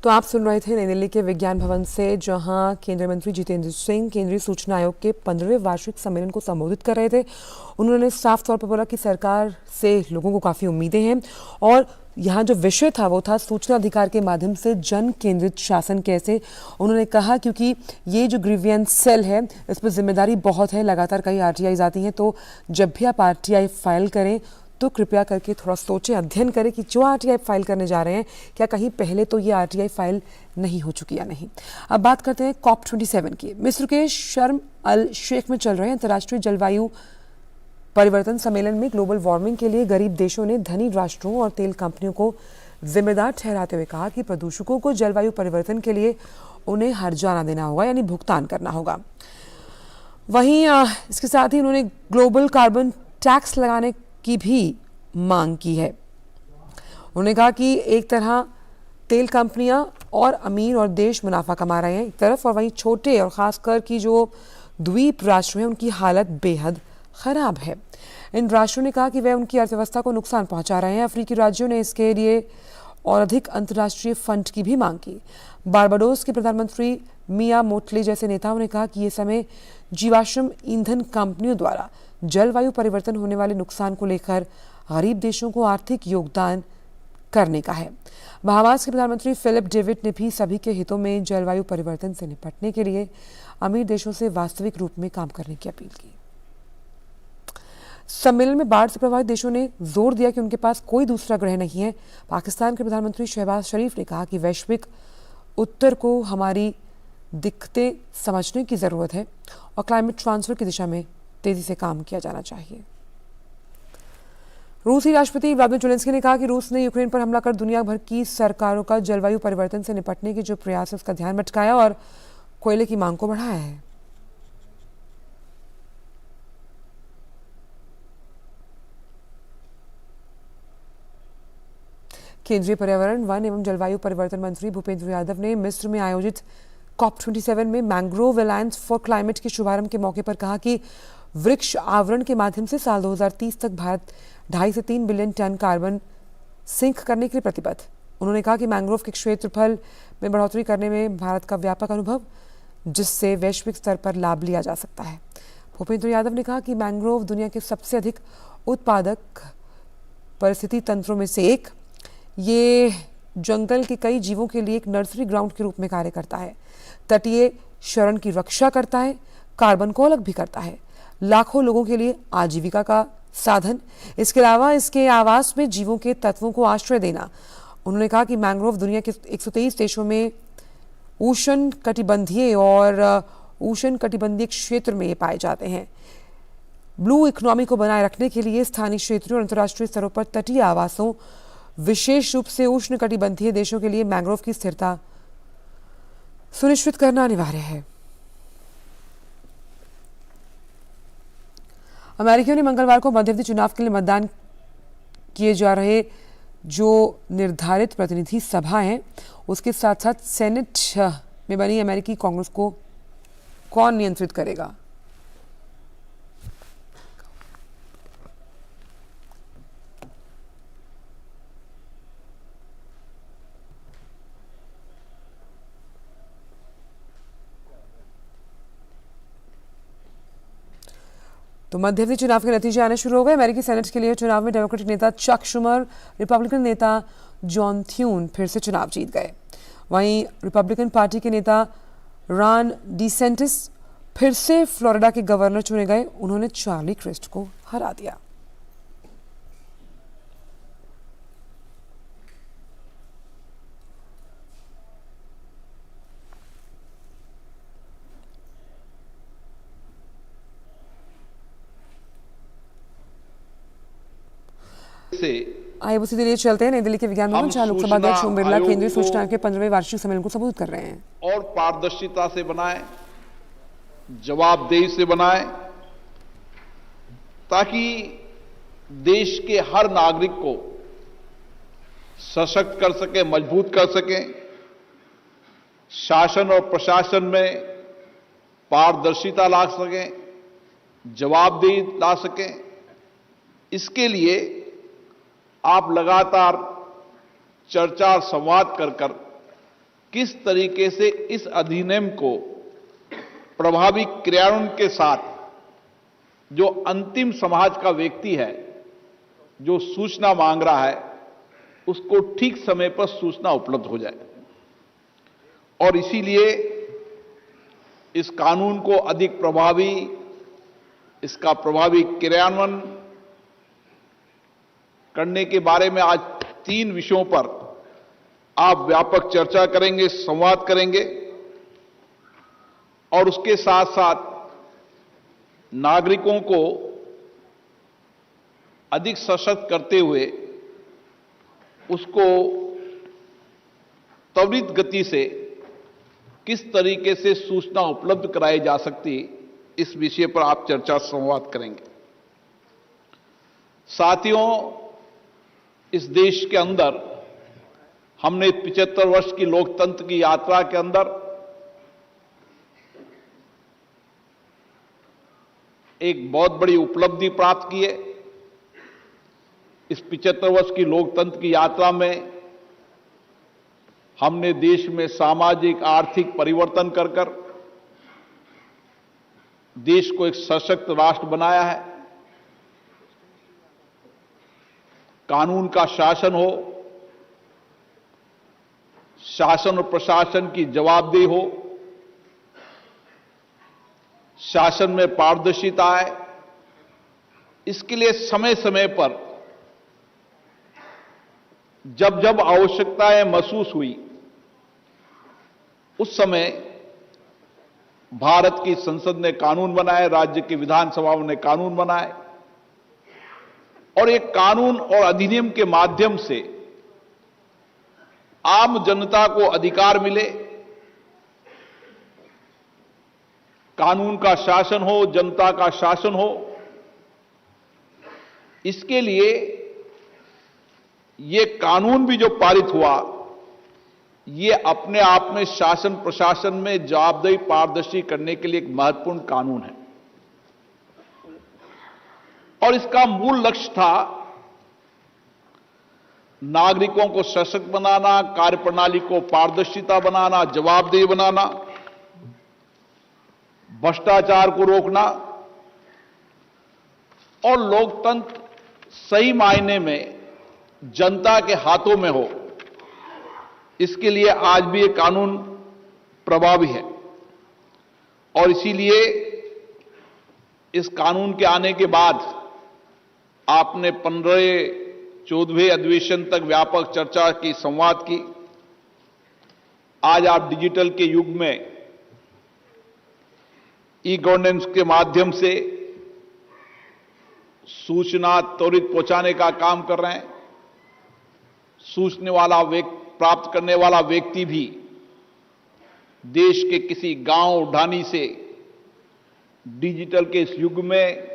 तो आप सुन रहे थे नई दिल्ली के विज्ञान भवन से, जहां केंद्रीय मंत्री जितेंद्र सिंह केंद्रीय सूचना आयोग के 15वें वार्षिक सम्मेलन को संबोधित कर रहे थे। उन्होंने साफ तौर पर बोला कि सरकार से लोगों को काफ़ी उम्मीदें हैं और यहाँ जो विषय था वो था सूचना अधिकार के माध्यम से जन केंद्रित शासन कैसे। उन्होंने कहा क्योंकि ये जो ग्रीवियंस सेल है इस पर जिम्मेदारी बहुत है, लगातार कई आरटीआई आती हैं, तो जब भी आप आरटीआई फाइल करें तो कृपया करके थोड़ा सोचें, अध्ययन करें कि जो आरटीआई फाइल करने जा रहे हैं क्या कहीं पहले तो ये आरटीआई फाइल नहीं हो चुकी या नहीं। अब बात करते हैं COP27 की। मिस्र के शर्म अल शेख में चल रहे अंतर्राष्ट्रीय जलवायु परिवर्तन सम्मेलन में ग्लोबल वार्मिंग के लिए गरीब देशों ने धनी राष्ट्रों और तेल कंपनियों को जिम्मेदार ठहराते हुए कहा कि प्रदूषकों को जलवायु परिवर्तन के लिए उन्हें हर्जाना देना होगा, यानी भुगतान करना होगा। वहीं इसके साथ ही उन्होंने ग्लोबल कार्बन टैक्स लगाने की भी मांग की है। उन्होंने कहा कि एक तरह तेल कंपनियां और अमीर और देश मुनाफा कमा रहे हैं एक तरफ, और वहीं छोटे और खासकर की जो द्वीप राष्ट्र हैं उनकी हालत बेहद खराब है। इन राष्ट्रों ने कहा कि वे उनकी अर्थव्यवस्था को नुकसान पहुंचा रहे हैं। अफ्रीकी राज्यों ने इसके लिए और अधिक अंतर्राष्ट्रीय फंड की भी मांग की। बारबाडोस के प्रधानमंत्री मिया मोटली जैसे नेताओं ने कहा कि ये समय जीवाश्म ईंधन कंपनियों द्वारा जलवायु परिवर्तन होने वाले नुकसान को लेकर गरीब देशों को आर्थिक योगदान करने का है। बहामास के प्रधानमंत्री फिलिप डेविड ने भी सभी के हितों में जलवायु परिवर्तन से निपटने के लिए अमीर देशों से वास्तविक रूप में काम करने की अपील की। सम्मेलन में बाढ़ से प्रभावित देशों ने जोर दिया कि उनके पास कोई दूसरा ग्रह नहीं है। पाकिस्तान के प्रधानमंत्री शहबाज शरीफ ने कहा कि वैश्विक उत्तर को हमारी दिक्कतें समझने की जरूरत है और क्लाइमेट ट्रांसफर की दिशा में तेजी से काम किया जाना चाहिए। रूसी राष्ट्रपति व्लादिमीर ज़ेलेंस्की ने कहा कि रूस ने यूक्रेन पर हमला कर दुनिया भर की सरकारों का जलवायु परिवर्तन से निपटने के जो प्रयास है उसका ध्यान भटकाया और कोयले की मांग को बढ़ाया है। केंद्रीय पर्यावरण, वन एवं जलवायु परिवर्तन मंत्री भूपेंद्र यादव ने मिस्र में आयोजित COP27 में मैंग्रोव अलायंस फॉर क्लाइमेट के शुभारंभ के मौके पर कहा कि वृक्ष आवरण के माध्यम से साल 2030 तक भारत 2.5 से 3 बिलियन टन कार्बन सिंक करने के लिए प्रतिबद्ध। उन्होंने कहा कि मैंग्रोव के क्षेत्रफल में बढ़ोतरी करने में भारत का व्यापक अनुभव, जिससे वैश्विक स्तर पर लाभ लिया जा सकता है। भूपेंद्र यादव ने कहा कि मैंग्रोव दुनिया के सबसे अधिक उत्पादक परिस्थिति तंत्रों में से एक, ये जंगल के कई जीवों के लिए एक नर्सरी ग्राउंड के रूप में कार्य करता है, तटीय शरण की रक्षा करता है, कार्बन को अलग भी करता है, लाखों लोगों के लिए आजीविका का साधन। इसके अलावा इसके आवास में जीवों के तत्वों को आश्रय देना। उन्होंने कहा कि मैंग्रोव दुनिया के 123 देशों में उष्ण कटिबंधीय और उष्ण कटिबंधीय क्षेत्र में ये पाए जाते हैं। ब्लू इकोनॉमी को बनाए रखने के लिए स्थानीय क्षेत्रों और अंतर्राष्ट्रीय स्तरों पर तटीय आवासों, विशेष रूप से उष्ण कटिबंधीय देशों के लिए मैंग्रोव की स्थिरता सुनिश्चित करना अनिवार्य है। अमेरिकियों ने मंगलवार को मध्यावधि चुनाव के लिए मतदान किए जा रहे जो निर्धारित प्रतिनिधि सभा हैं उसके साथ साथ सेनेट में बनी अमेरिकी कांग्रेस को कौन नियंत्रित करेगा। तो मध्यवर्ती चुनाव के नतीजे आने शुरू हो गए। अमेरिकी सेनेट के लिए चुनाव में डेमोक्रेटिक नेता चक शुमर, रिपब्लिकन नेता जॉन थ्यून फिर से चुनाव जीत गए। वहीं रिपब्लिकन पार्टी के नेता रॉन डिसेंटिस फिर से फ्लोरिडा के गवर्नर चुने गए। उन्होंने चार्ली क्रिस्ट को हरा दिया। आइए उसी के लिए चलते हैं नई दिल्ली के विज्ञान भवन, जहां लोकसभा अध्यक्ष ओम बिरला केंद्रीय सूचना के 15वें वार्षिक सम्मेलन को संबोधित कर रहे हैं। और पारदर्शिता से बनाएं, जवाबदेही से बनाएं, ताकि देश के हर नागरिक को सशक्त कर सके, मजबूत कर सके, शासन और प्रशासन में पारदर्शिता ला सके, जवाबदेही ला सके। इसके लिए आप लगातार चर्चा और संवाद कर किस तरीके से इस अधिनियम को प्रभावी क्रियान्वयन के साथ जो अंतिम समाज का व्यक्ति है, जो सूचना मांग रहा है, उसको ठीक समय पर सूचना उपलब्ध हो जाए। और इसीलिए इस कानून को अधिक प्रभावी, इसका प्रभावी क्रियान्वयन करने के बारे में आज 3 विषयों पर आप व्यापक चर्चा करेंगे, संवाद करेंगे और उसके साथ साथ नागरिकों को अधिक सशक्त करते हुए उसको त्वरित गति से किस तरीके से सूचना उपलब्ध कराई जा सकती, इस विषय पर आप चर्चा संवाद करेंगे। साथियों, इस देश के अंदर हमने 75 वर्ष की लोकतंत्र की यात्रा के अंदर एक बहुत बड़ी उपलब्धि प्राप्त की है। इस 75 वर्ष की लोकतंत्र की यात्रा में हमने देश में सामाजिक आर्थिक परिवर्तन कर देश को एक सशक्त राष्ट्र बनाया है। कानून का शासन हो, शासन और प्रशासन की जवाबदेही हो, शासन में पारदर्शिता आए, इसके लिए समय समय पर जब जब आवश्यकताएं महसूस हुई, उस समय भारत की संसद ने कानून बनाए, राज्य की विधानसभाओं ने कानून बनाए और एक कानून और अधिनियम के माध्यम से आम जनता को अधिकार मिले, कानून का शासन हो, जनता का शासन हो। इसके लिए ये कानून भी जो पारित हुआ, ये अपने आप में शासन प्रशासन में जवाबदेही पारदर्शी करने के लिए एक महत्वपूर्ण कानून है और इसका मूल लक्ष्य था नागरिकों को सशक्त बनाना, कार्यप्रणाली को पारदर्शिता बनाना, जवाबदेही बनाना, भ्रष्टाचार को रोकना और लोकतंत्र सही मायने में जनता के हाथों में हो। इसके लिए आज भी ये कानून प्रभावी है और इसीलिए इस कानून के आने के बाद आपने 14वें अधिवेशन तक व्यापक चर्चा की, संवाद की। आज आप डिजिटल के युग में ई गवर्नेंस के माध्यम से सूचना त्वरित पहुंचाने का काम कर रहे हैं। सूचने वाला प्राप्त करने वाला व्यक्ति भी देश के किसी गांव ढानी से डिजिटल के इस युग में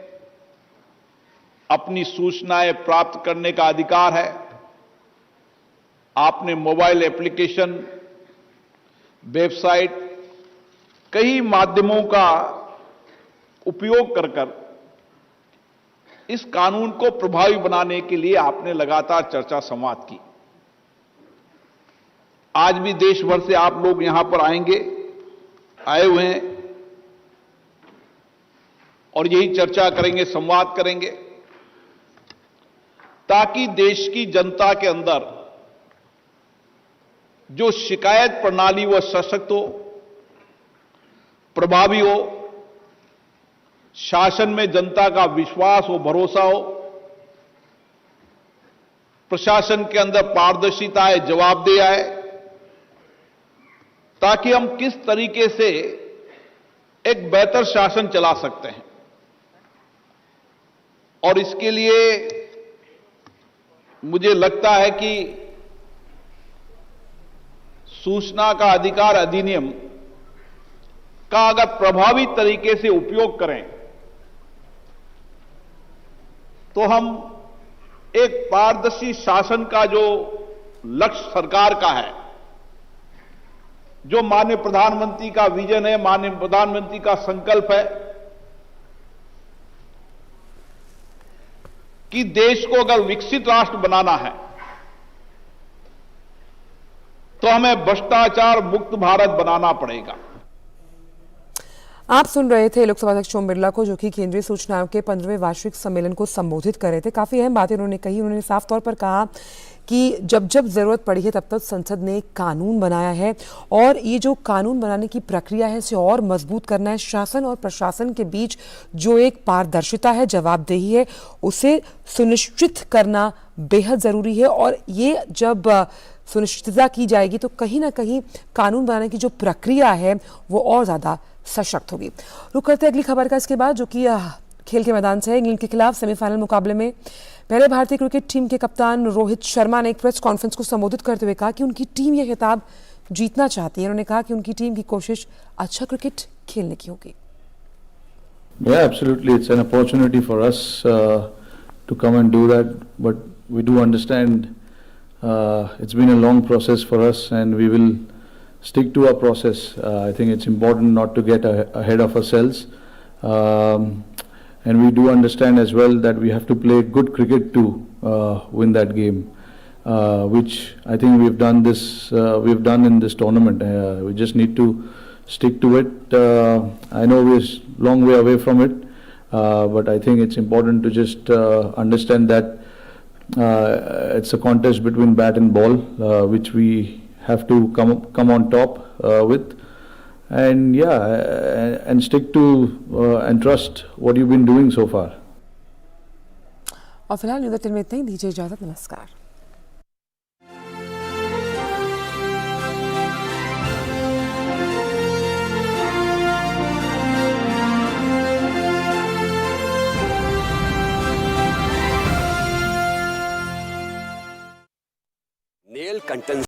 अपनी सूचनाएं प्राप्त करने का अधिकार है। आपने मोबाइल एप्लीकेशन, वेबसाइट, कई माध्यमों का उपयोग कर इस कानून को प्रभावी बनाने के लिए आपने लगातार चर्चा संवाद की। आज भी देश भर से आप लोग यहां पर आए हुए हैं और यही चर्चा करेंगे, संवाद करेंगे, ताकि देश की जनता के अंदर जो शिकायत प्रणाली वह सशक्त हो, प्रभावी हो, शासन में जनता का विश्वास हो, भरोसा हो, प्रशासन के अंदर पारदर्शिता है, जवाबदेही आए, ताकि हम किस तरीके से एक बेहतर शासन चला सकते हैं। और इसके लिए मुझे लगता है कि सूचना का अधिकार अधिनियम का अगर प्रभावी तरीके से उपयोग करें तो हम एक पारदर्शी शासन का जो लक्ष्य सरकार का है, जो माननीय प्रधानमंत्री का विजन है, माननीय प्रधानमंत्री का संकल्प है कि देश को अगर विकसित राष्ट्र बनाना है तो हमें भ्रष्टाचार मुक्त भारत बनाना पड़ेगा। आप सुन रहे थे लोकसभा अध्यक्ष ओम बिरला को, जो कि केंद्रीय सूचना आयोग के 15वें वार्षिक सम्मेलन को संबोधित कर रहे थे। काफी अहम बातें उन्होंने कही। उन्होंने साफ तौर पर कहा कि जब जब जरूरत पड़ी है तब तक संसद ने कानून बनाया है और ये जो कानून बनाने की प्रक्रिया है इसे और मजबूत करना है। शासन और प्रशासन के बीच जो एक पारदर्शिता है, जवाबदेही है, उसे सुनिश्चित करना बेहद जरूरी है और ये जब सुनिश्चितता की जाएगी तो कहीं ना कहीं कानून बनाने की जो प्रक्रिया है वो और ज्यादा सशक्त होगी। रुक करते अगली खबर का इसके बाद, जो कि खेल के मैदान से है। इंग्लैंड के खिलाफ सेमीफाइनल मुकाबले में पहले भारतीय क्रिकेट टीम के कप्तान रोहित शर्मा ने एक प्रेस कॉन्फ्रेंस को संबोधित करते हुए कहा कि उनकी टीम यह खिताब जीतना चाहती है। उन्होंने कहा कि उनकी टीम की कोशिश अच्छा क्रिकेट खेलने की होगी। Yeah, absolutely. It's an opportunity for us to come and do that, but we do understand it's been a long process for us and we will stick to our process. I think it's important not to get ahead of ourselves. And we do understand as well that we have to play good cricket to win that game, which I think we've done in this tournament. We just need to stick to it. I know we're a long way away from it, but I think it's important to just understand that it's a contest between bat and ball, which we have to come on top with. And and stick to and trust what you've been doing so far. और फिलहाल news 18 में इतना ही। दीजिए इजाजत, नमस्कार। Nail content